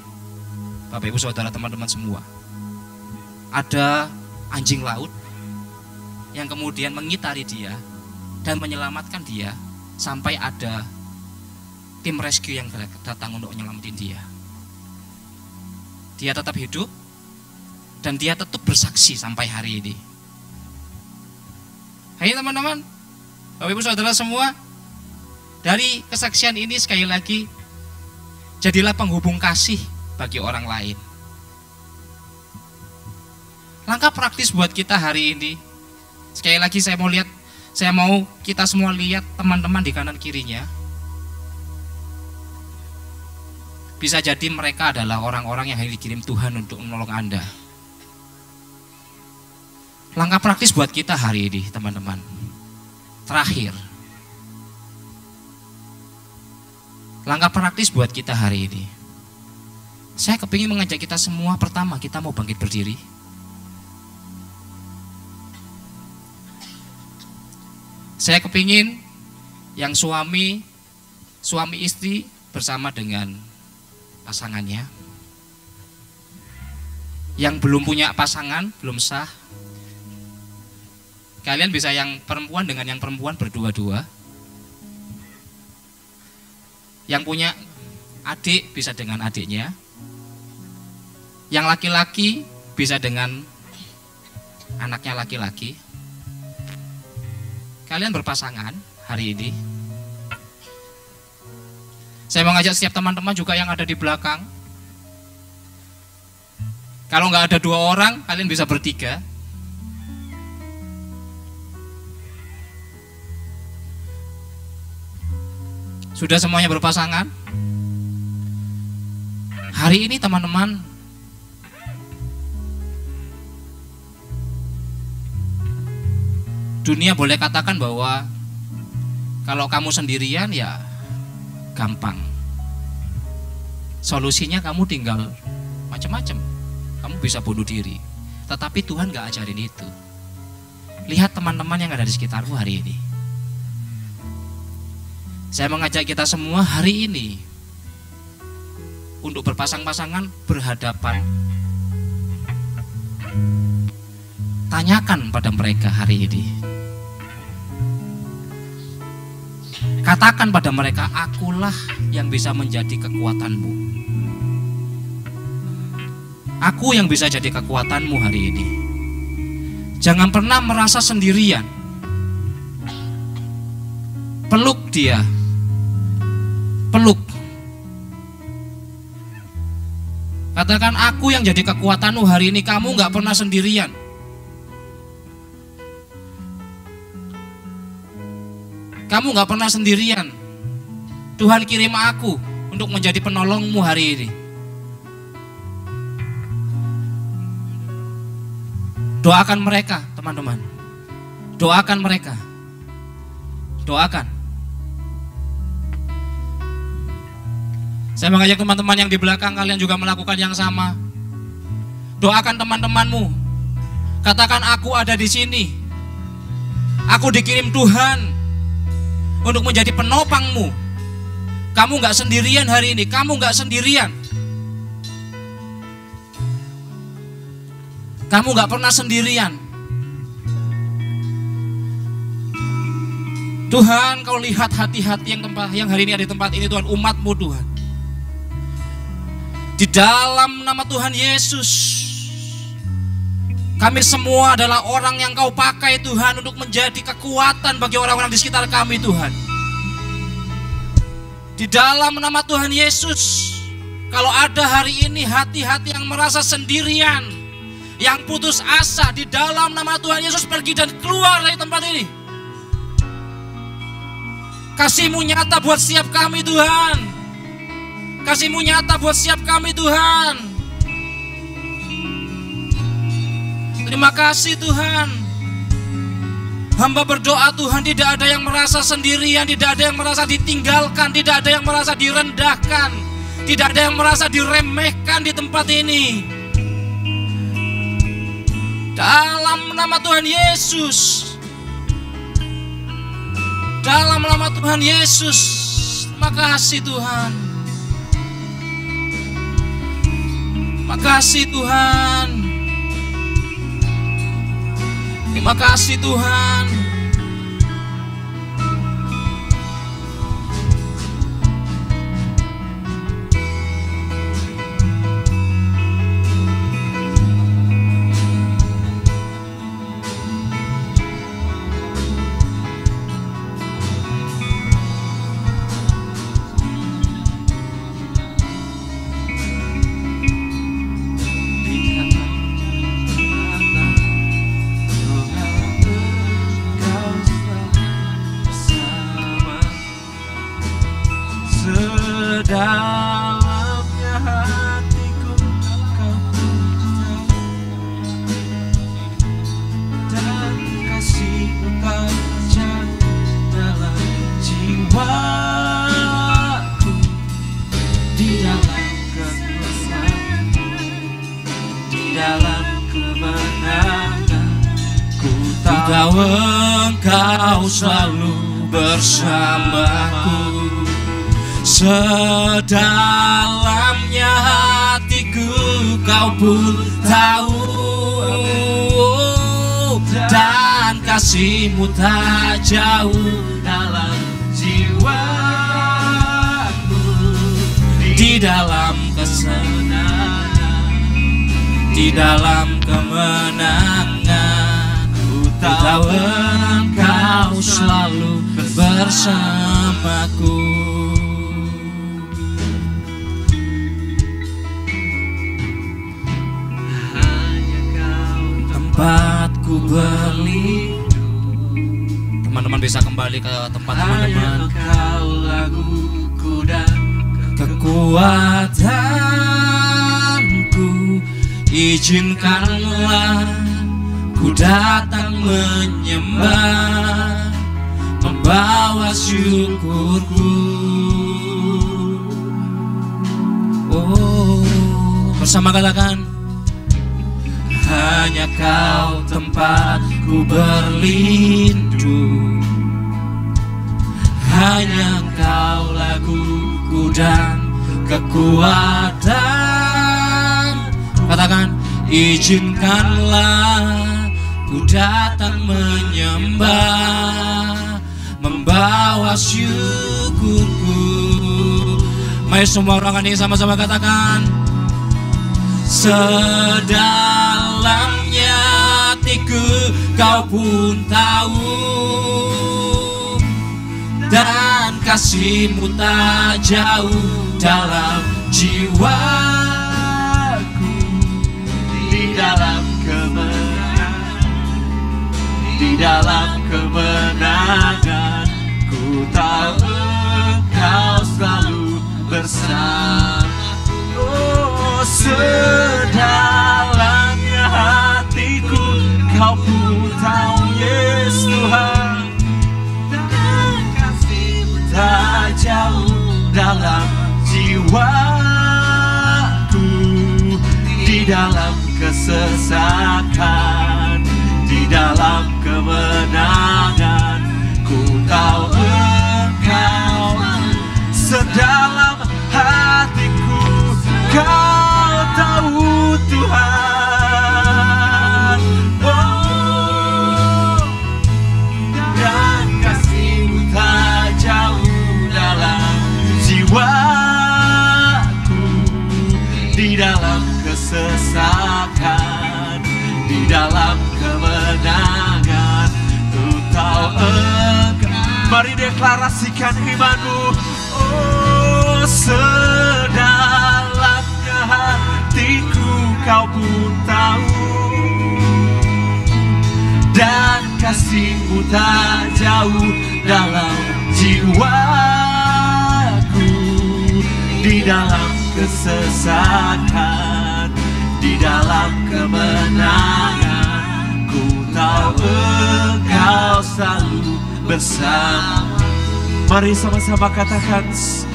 Bapak Ibu Saudara teman-teman semua, ada anjing laut yang kemudian mengitari dia dan menyelamatkan dia sampai ada tim rescue yang datang untuk menyelamatin dia. Dia tetap hidup dan dia tetap bersaksi sampai hari ini. Hai teman-teman, Bapak Ibu Saudara semua, dari kesaksian ini sekali lagi, jadilah penghubung kasih bagi orang lain. Langkah praktis buat kita hari ini, sekali lagi saya mau kita semua lihat teman-teman di kanan kirinya. Bisa jadi mereka adalah orang-orang yang dikirim Tuhan untuk menolong Anda. Langkah praktis buat kita hari ini, teman-teman. Terakhir, Langkah praktis buat kita hari ini. Saya kepingin mengajak kita semua, pertama kita mau bangkit berdiri. Saya kepingin yang suami istri bersama dengan pasangannya. Yang belum punya pasangan, belum sah, kalian bisa yang perempuan dengan yang perempuan berdua-dua. Yang punya adik bisa dengan adiknya. Yang laki-laki bisa dengan anaknya laki-laki. Kalian berpasangan hari ini. Saya mengajak setiap teman-teman juga yang ada di belakang. Kalau nggak ada 2 orang, kalian bisa bertiga. Sudah semuanya berpasangan? Hari ini teman-teman, dunia boleh katakan bahwa kalau kamu sendirian ya gampang. Solusinya kamu tinggal macam-macam. Kamu bisa bunuh diri. Tetapi Tuhan gak ajarin itu. Lihat teman-teman yang ada di sekitarmu hari ini. Saya mengajak kita semua hari ini untuk berpasang-pasangan berhadapan. Tanyakan pada mereka hari ini. Katakan pada mereka, akulah yang bisa menjadi kekuatanmu. Aku yang bisa jadi kekuatanmu hari ini. Jangan pernah merasa sendirian. Peluk dia. Peluk. Katakan, aku yang jadi kekuatanmu hari ini. Kamu gak pernah sendirian. Kamu gak pernah sendirian. Tuhan kirim aku untuk menjadi penolongmu hari ini. Doakan mereka, teman-teman. Doakan mereka. Doakan. Saya mengajak teman-teman yang di belakang, kalian juga melakukan yang sama. Doakan teman-temanmu. Katakan, aku ada di sini. Aku dikirim Tuhan untuk menjadi penopangmu. Kamu gak sendirian hari ini. Kamu gak sendirian. Kamu gak pernah sendirian. Tuhan, kau lihat hati-hati yang hari ini ada di tempat ini, Tuhan, umatmu Tuhan. Di dalam nama Tuhan Yesus, kami semua adalah orang yang kau pakai Tuhan untuk menjadi kekuatan bagi orang-orang di sekitar kami Tuhan. Di dalam nama Tuhan Yesus, kalau ada hari ini hati-hati yang merasa sendirian, yang putus asa, di dalam nama Tuhan Yesus pergi dan keluar dari tempat ini. Kasih-Mu nyata buat setiap kami Tuhan. Kasih-Mu nyata buat setiap kami Tuhan. Terima kasih Tuhan. Hamba berdoa Tuhan, tidak ada yang merasa sendirian, tidak ada yang merasa ditinggalkan, tidak ada yang merasa direndahkan, tidak ada yang merasa diremehkan di tempat ini. Dalam nama Tuhan Yesus. Dalam nama Tuhan Yesus. Terima kasih Tuhan. Terima kasih Tuhan. Terima kasih Tuhan. tahu Engkau selalu bersamaku. Sedalamnya hatiku Kau pun tahu, dan kasih-Mu tak jauh dalam jiwaku. Di dalam kesenangan, di dalam kemenangan, ku tahu Engkau selalu bersamaku. Tempatku berlindung. Teman-teman bisa kembali ke tempat teman-teman. Engkau laguku dan kekuatanku, izinkanlah ku datang menyembah, membawa syukurku. Oh, bersama katakan, hanya Kau tempatku berlindung, hanya Engkau laguku dan kekuatan. Katakan, izinkanlah ku datang menyembah, membawa syukurku. Mari semua orang ini sama-sama katakan, sedalamnya hatiku Kau pun tahu, dan kasih-Mu tak jauh dalam jiwaku. di dalam kemenangan, di dalam kemenangan, ku tahu Engkau selalu bersama. Oh, sedalamnya hatiku Kau pun tahu, Yesus Tuhan, dan kasih-Mu tak jauh dalam jiwaku. Di dalam kesesakan, di dalam kemenangan, ku tahu Engkau sedalam hatiku. Kau tahu Tuhan, oh, dan kasih-Mu tak jauh dalam jiwaku. Di dalam kesesakan, di dalam kemenangan, ku tahu Engkau. Mari deklarasikan imanmu. Oh, sedalamnya hatiku Kau pun tahu, dan kasih-Mu tak jauh dalam jiwaku. Di dalam kesesakan, di dalam kemenangan, ku tahu Engkau selalu bersama. Mari sama-sama katakan,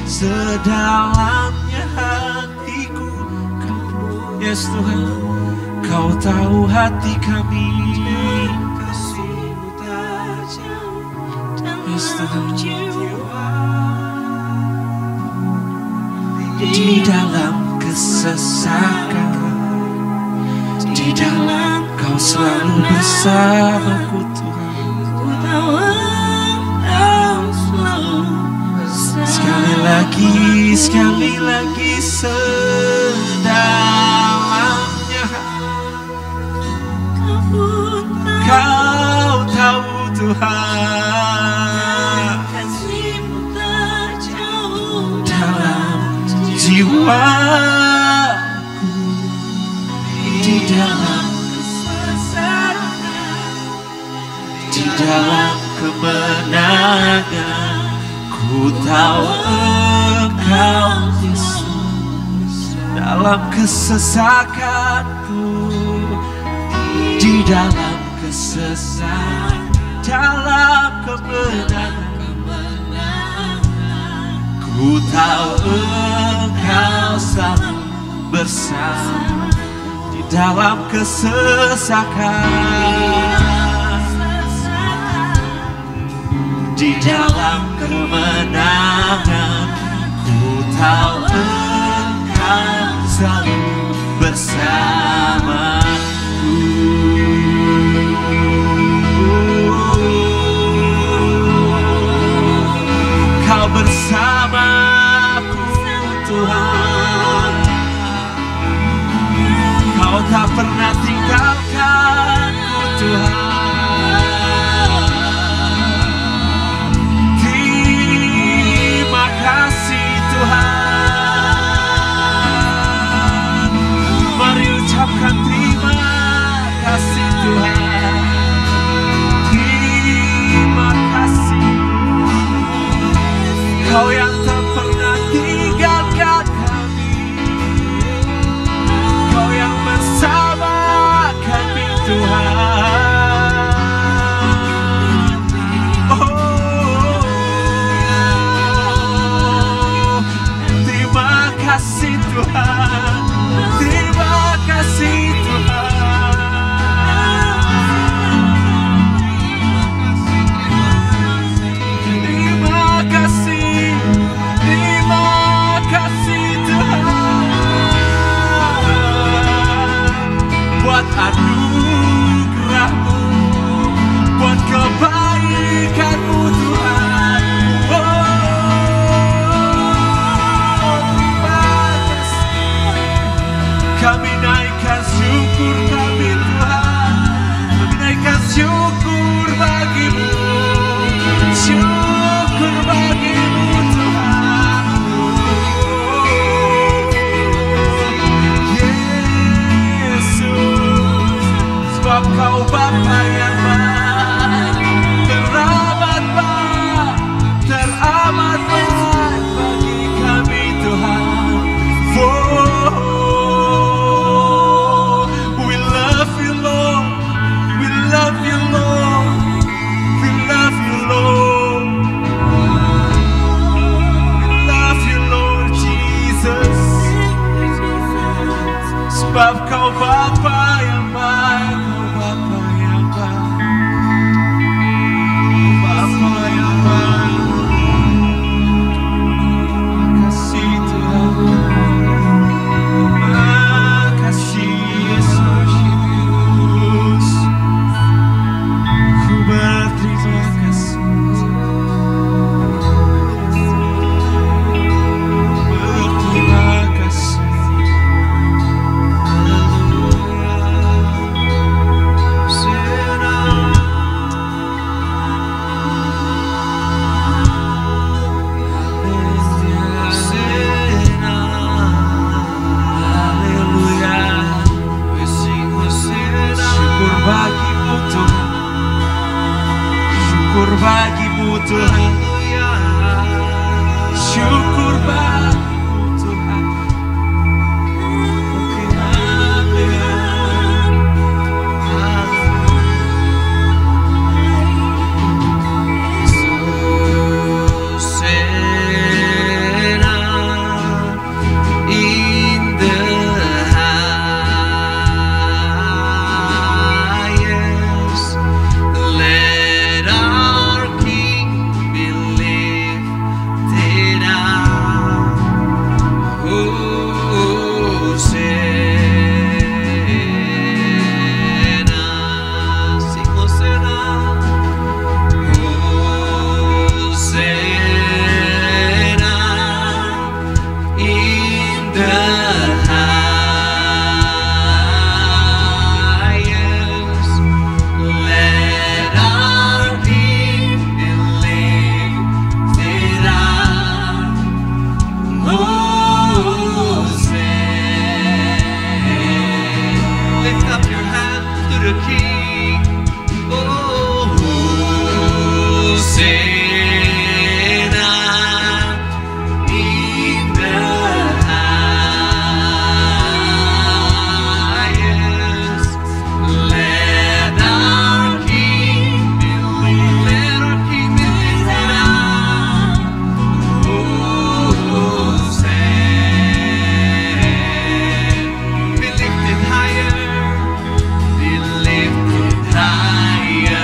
sedalamnya hatiku Kau, Yesus Tuhan, Kau tahu hati kami. Kasih-Mu tak jauh Yesus Tuhan, di dalam kesesakan, di dalam Kau selalu bersamaku Tuhan. Ku tahu Engkau selalu bersama. Sekali lagi sedalamnya Kau tahu Tuhan, kasih-Mu tak jauh dalam jiwaku. Di dalam kesesakan, di dalam kemenangan, ku tahu Engkau Yesus. Dalam kesesakanku, di dalam kesesakan, dalam kemenangan, ku tahu Engkau selalu bersama. Di dalam kesesakan, di dalam kemenangan. Ku tahu Engkau selalu bersamaku. Kau bersamaku Tuhan, Kau tak pernah tinggalkanku Tuhan. Terima kasih Tuhan. Mari ucapkan terima kasih Tuhan. Terima kasih, Kau yang tak pernah tinggalkan kami, Kau yang bersama kami Tuhan. Oh, terima kasih Tuhan, terima kasih Tuhan. Terima kasih, terima kasih Tuhan, buat anugerah-Mu, buat kebaikan-Mu Tuhan. Oh, terima kasih. Kami naikkan syukur kami Tuhan, kami naikkan syukur bagi-Mu, syukur bagi-Mu Tuhan. Yesus, sebab Kau Bapa yang baik, teramat baik, teramat baik bagi kami Tuhan. Oh, we love You Lord, we love You Lord, we love You Lord, we love You Lord Jesus. Sebab Kau Bapa yang baik, Kau Bapa yang baik, Kau Bapa yang baik. Makasih Tuhan, makasih Yesus. Ku berterima kasih, berterima kasih. Syukur bagi-Mu Tuhan, syukur bagi-Mu Tuhan, syukur bagi-Mu Tuhan. In the highest, let our King be lifted up. Hosanna, sing Hosanna, Hosanna in the highest. Let our King be lifted up. Hosanna. Lift up your hands to the King. Oh, Hosanna in the highest. Let our King be lifted up. Hosanna. Be lifted higher. Be lifted higher.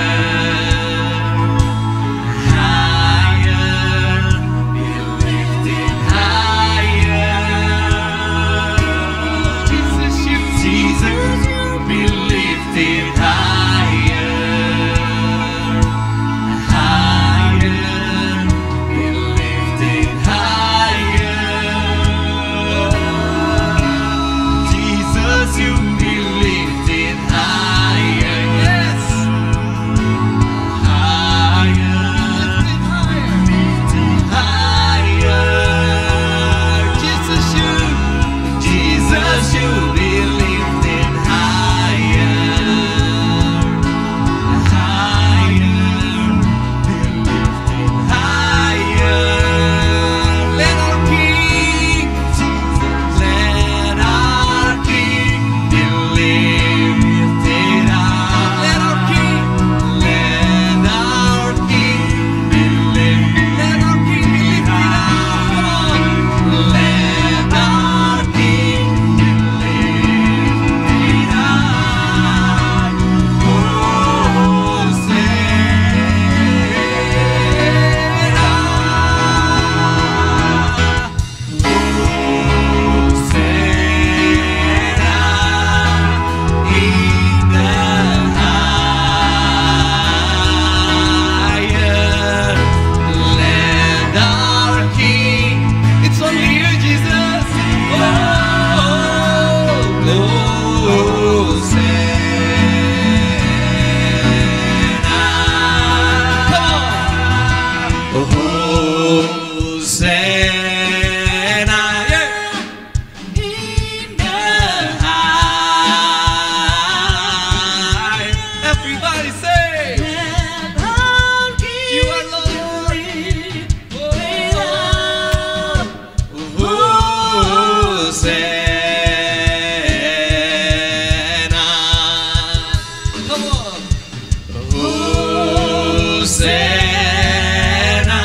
Hosanna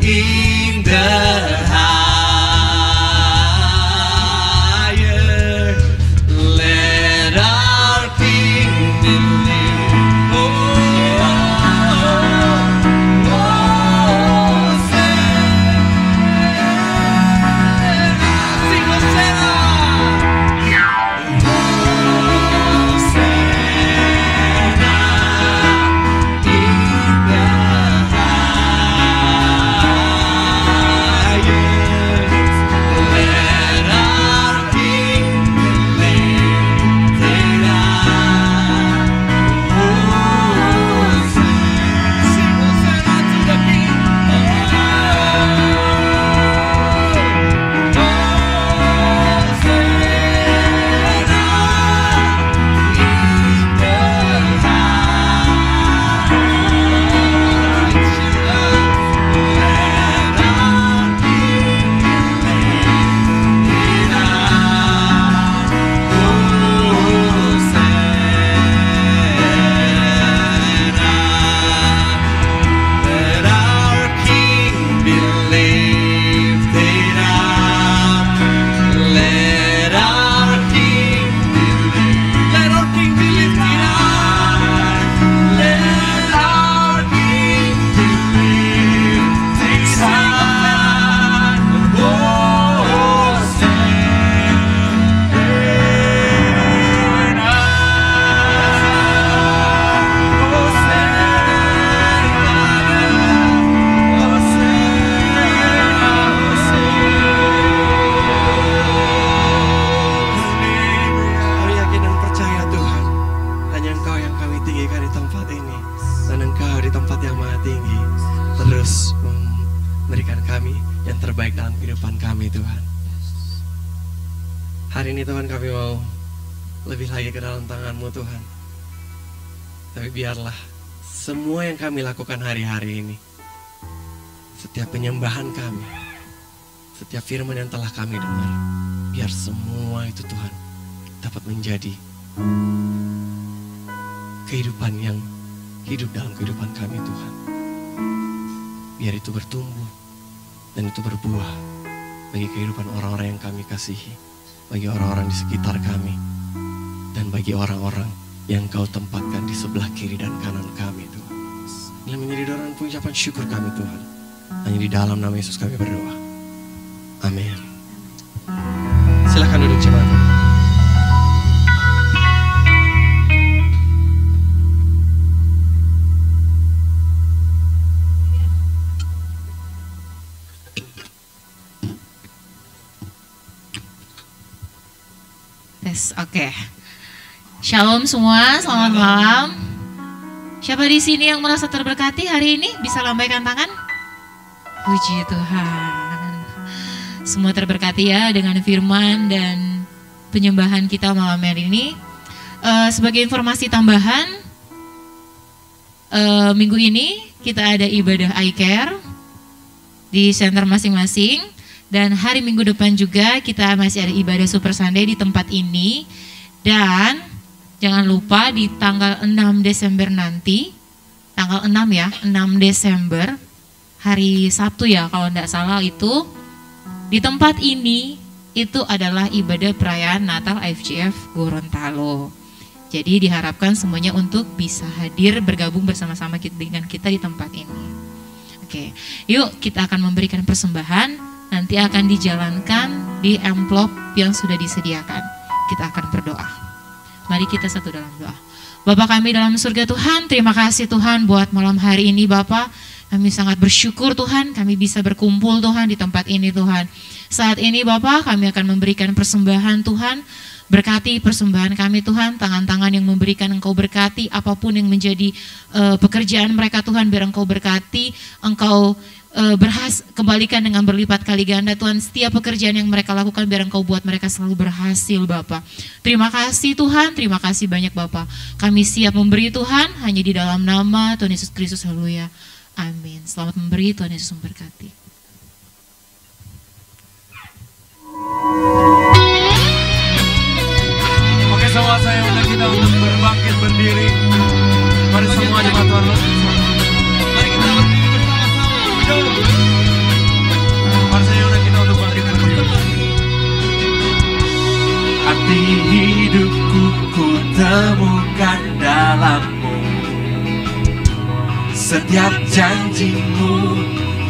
in the highest. Let our King be lifted. Sing Hosanna. Memberikan kami yang terbaik dalam kehidupan kami, Tuhan. Hari ini Tuhan, kami mau lebih lagi ke dalam tangan-Mu, Tuhan. Tapi biarlah semua yang kami lakukan hari-hari ini, setiap penyembahan kami, setiap firman yang telah kami dengar, biar semua itu Tuhan dapat menjadi kehidupan yang hidup dalam kehidupan kami, Tuhan. Biar itu bertumbuh dan itu berbuah bagi kehidupan orang-orang yang kami kasihi, bagi orang-orang di sekitar kami, dan bagi orang-orang yang Kau tempatkan di sebelah kiri dan kanan kami, Tuhan. Ini menjadi doa dan pengucapan syukur kami, Tuhan. Hanya di dalam nama Yesus kami berdoa. Amin. Silakan duduk jemaat. Oke. Shalom semua, selamat malam. Siapa di sini yang merasa terberkati hari ini? Bisa lambaikan tangan? Puji Tuhan. Semua terberkati ya dengan firman dan penyembahan kita malam hari ini. Sebagai informasi tambahan, minggu ini kita ada ibadah iCare di center masing-masing. Dan hari Minggu depan juga kita masih ada ibadah Super Sunday di tempat ini. Dan jangan lupa di tanggal 6 Desember nanti, tanggal 6 ya, 6 Desember, hari Sabtu ya kalau tidak salah itu, di tempat ini itu adalah ibadah perayaan Natal IFGF Gorontalo. Jadi diharapkan semuanya untuk bisa hadir bergabung bersama-sama dengan kita di tempat ini. Oke, yuk kita akan memberikan persembahan. Nanti akan dijalankan di amplop yang sudah disediakan. Kita akan berdoa. Mari kita satu dalam doa. Bapa kami dalam surga Tuhan, terima kasih Tuhan buat malam hari ini Bapa. Kami sangat bersyukur Tuhan, kami bisa berkumpul Tuhan di tempat ini Tuhan. Saat ini Bapa, kami akan memberikan persembahan Tuhan. Berkati persembahan kami Tuhan, tangan-tangan yang memberikan Engkau berkati, apapun yang menjadi pekerjaan mereka Tuhan, biar Engkau berkati, Engkau kembalikan dengan berlipat kali ganda Tuhan. Setiap pekerjaan yang mereka lakukan biar Engkau buat mereka selalu berhasil Bapa. Terima kasih Tuhan, terima kasih banyak Bapa. Kami siap memberi Tuhan hanya di dalam nama Tuhan Yesus Kristus. Haleluya. Amin. Selamat memberi, Tuhan Yesus memberkati. Oke, semua saya undang kita untuk berbangkit Setiap janjimu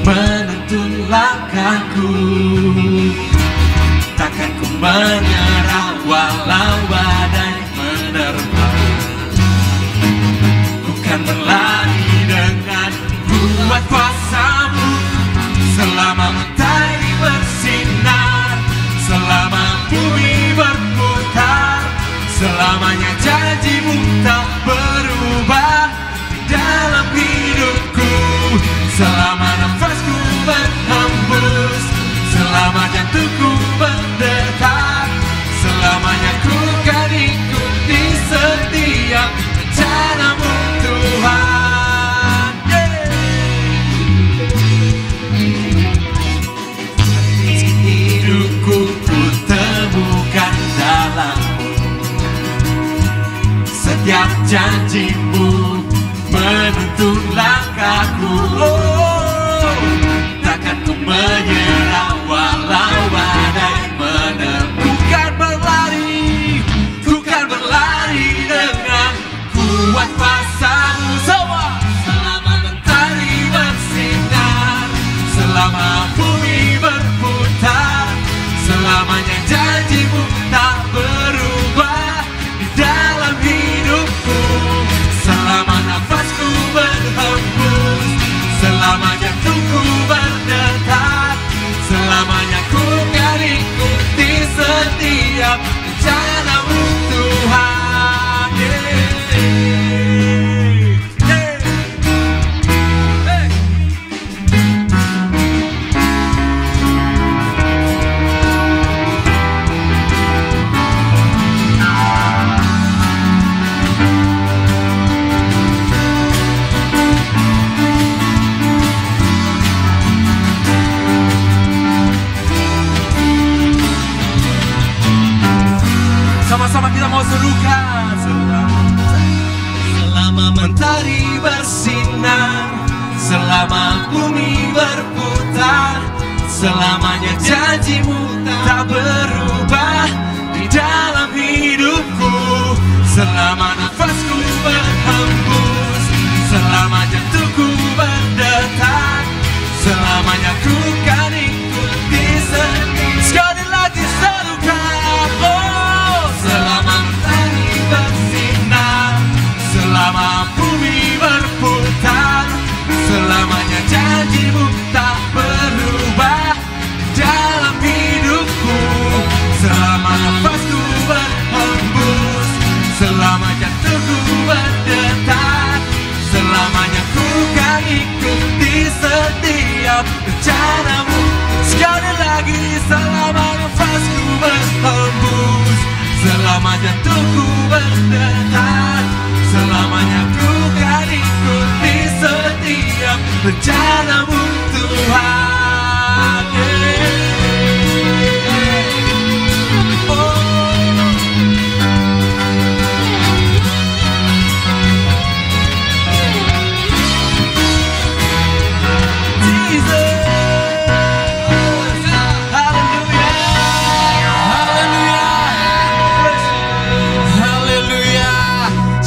menuntun langkahku. Takkan ku menyerah walau badai menerpa. Ku kan berlari dengan kuat kuasa-Mu. Selama matahari bersinar, selama bumi berputar, selamanya janji-Mu tak berubah di dalam hidupku. Selama nafasku berhembus, selama jantungku berdetak, selamanya ku kan ikuti setiap rencana-Mu Tuhan. Hidupku ku temukan dalam-Mu. Setiap janji-Mu menuntun langkahku. Takkan ku menyerah walau badai menerpa. Ku kan berlari dengan kuat kuasa-Mu. Selama mentari bersinar, selama bumi berputar, selamanya janji-Mu tak berubah di dalam hidupku. Selama nafasku berhembus, selama jantungku berdetak, selamanya ku kan ikuti setiap rencana-Mu Tuhan. Sama-sama kita mau serukan. Selama mentari bersinar, selama bumi berputar, selamanya janji-Mu tak berubah di dalam hidupku. Selama nafasku berhembus, selama jantungku berdetak, selamanya ku kan ikuti sekali lagi serukan. Selama matahari bersinar, selama bumi berputar, selamanya janji-Mu tak berubah dalam hidupku. Selama nafasku berhembus, selama jantungku berdetak, selamanya ku kan ikuti setiap rencana-Mu. Sekali lagi, selama nafasku berhembus, selama jantungku berdetak, selamanya ku kan ikuti setiap rencana-Mu Tuhan.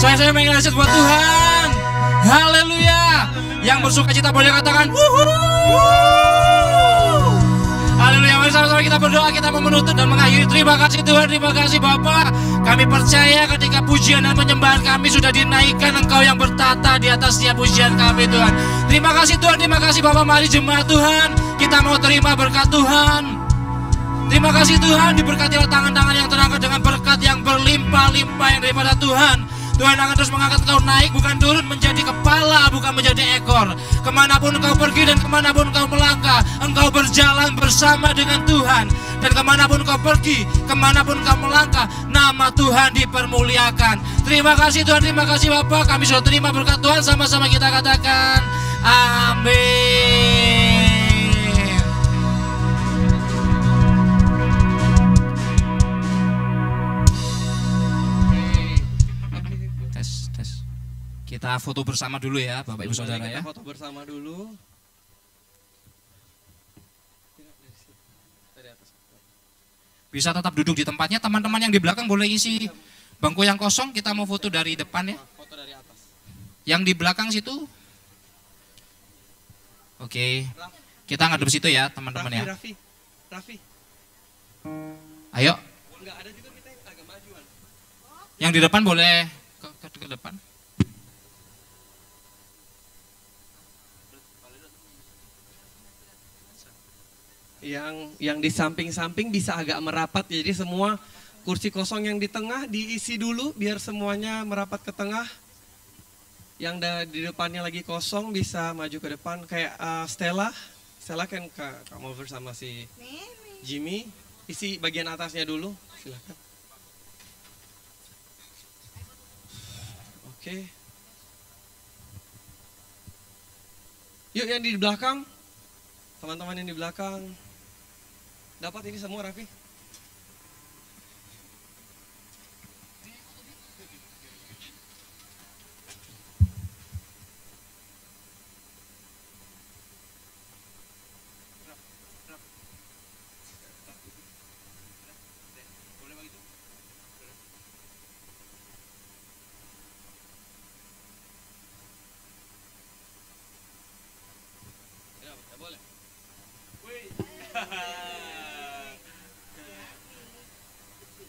Saya pengen nasihat buat Tuhan. Haleluya. Yang bersuka cita boleh katakan haleluya. Mari sama-sama kita berdoa, kita mau menutup dan mengakhiri. Terima kasih Tuhan, terima kasih Bapa. Kami percaya ketika pujian dan penyembahan kami sudah dinaikkan, Engkau yang bertata di atas setiap pujian kami Tuhan. Terima kasih Tuhan, terima kasih Bapa. Mari jemaat Tuhan, kita mau terima berkat Tuhan. Terima kasih Tuhan, diberkatilah tangan-tangan yang terangkat dengan berkat yang berlimpah-limpah yang daripada Tuhan. Tuhan akan terus mengangkat engkau naik, bukan turun, menjadi kepala, bukan menjadi ekor. Kemanapun engkau pergi dan kemanapun engkau melangkah, engkau berjalan bersama dengan Tuhan. Dan kemanapun engkau pergi, kemanapun engkau melangkah, nama Tuhan dipermuliakan. Terima kasih Tuhan, terima kasih Bapa. Kami sudah terima berkat Tuhan, sama-sama kita katakan amin. Kita foto bersama dulu ya, Bapak Ibu Saudara ya. Kita foto bersama dulu. Bisa tetap duduk di tempatnya, teman-teman yang di belakang boleh isi bangku yang kosong, kita mau foto dari depan ya. Foto dari atas. Yang di belakang situ Oke. Kita ngadep situ ya, teman-teman ya. Raffi. Ayo. Enggak ada juga kita yang agak majuan. Yang di depan boleh ke depan. Yang di samping-samping bisa agak merapat, jadi semua kursi kosong yang di tengah diisi dulu biar semuanya merapat ke tengah. Yang di depannya lagi kosong bisa maju ke depan kayak Stella kan come over sama si Jimmy, isi bagian atasnya dulu, silakan. Oke. Yuk yang di belakang, teman-teman yang di belakang. Dapat ini semua, Raffi? Boleh.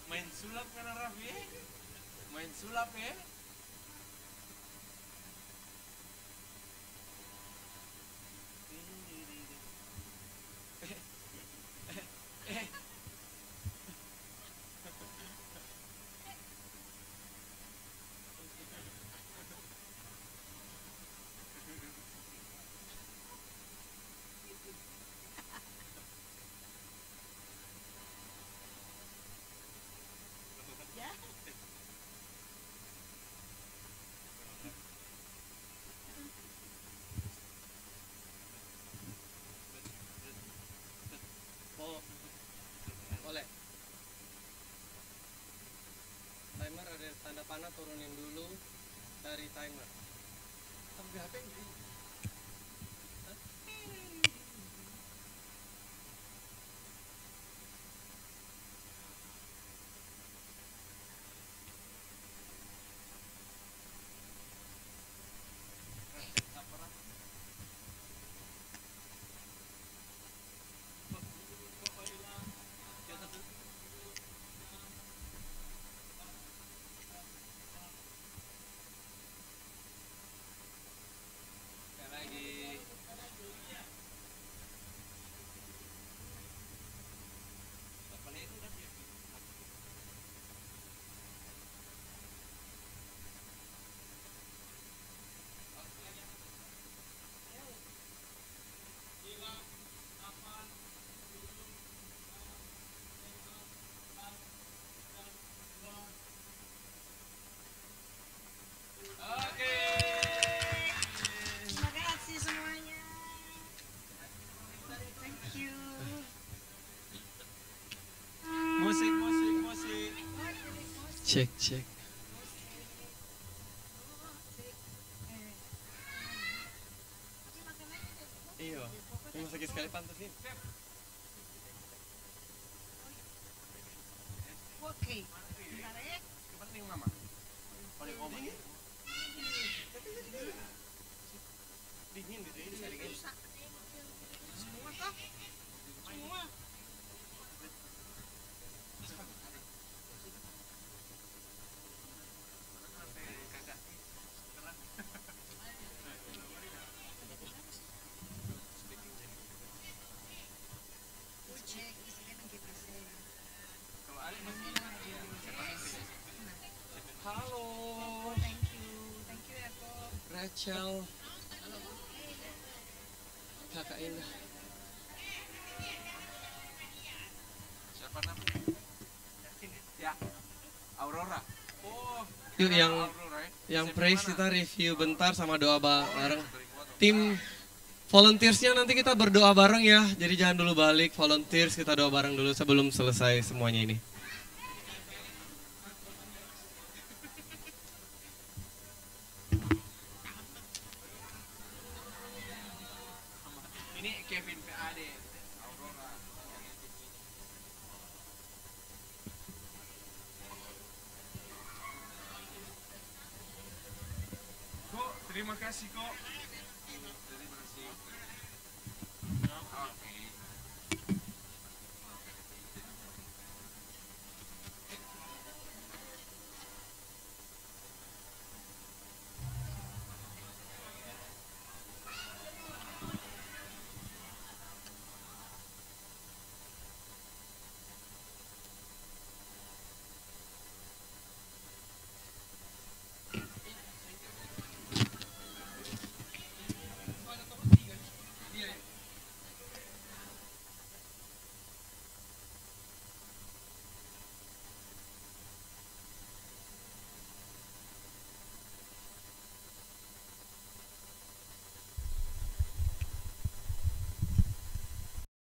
Main sulap kan Raffi? Main sulap ya? Boleh. Timer ada tanda panah, turunin dulu dari timer. Sampai HP ini. Cek. Iya, ini sakit sekali pantasin. Oke. Penting mama. Oleh oma. Dingin gitu ini saya dingin. Semua kah? Semua. Halo. Thank you Eko. Rachel. Kakak Indah. Siapa namanya? Ya, Aurora. Oh, Yuk Aurora, yang praise kita review bentar sama doa bareng. Tim volunteersnya nanti kita berdoa bareng ya. Jadi jangan dulu balik, volunteers kita doa bareng dulu sebelum selesai semuanya ini. Ini Kevin PAD, Aurora. Kok, terima kasih kok. Terima kasih. Oke.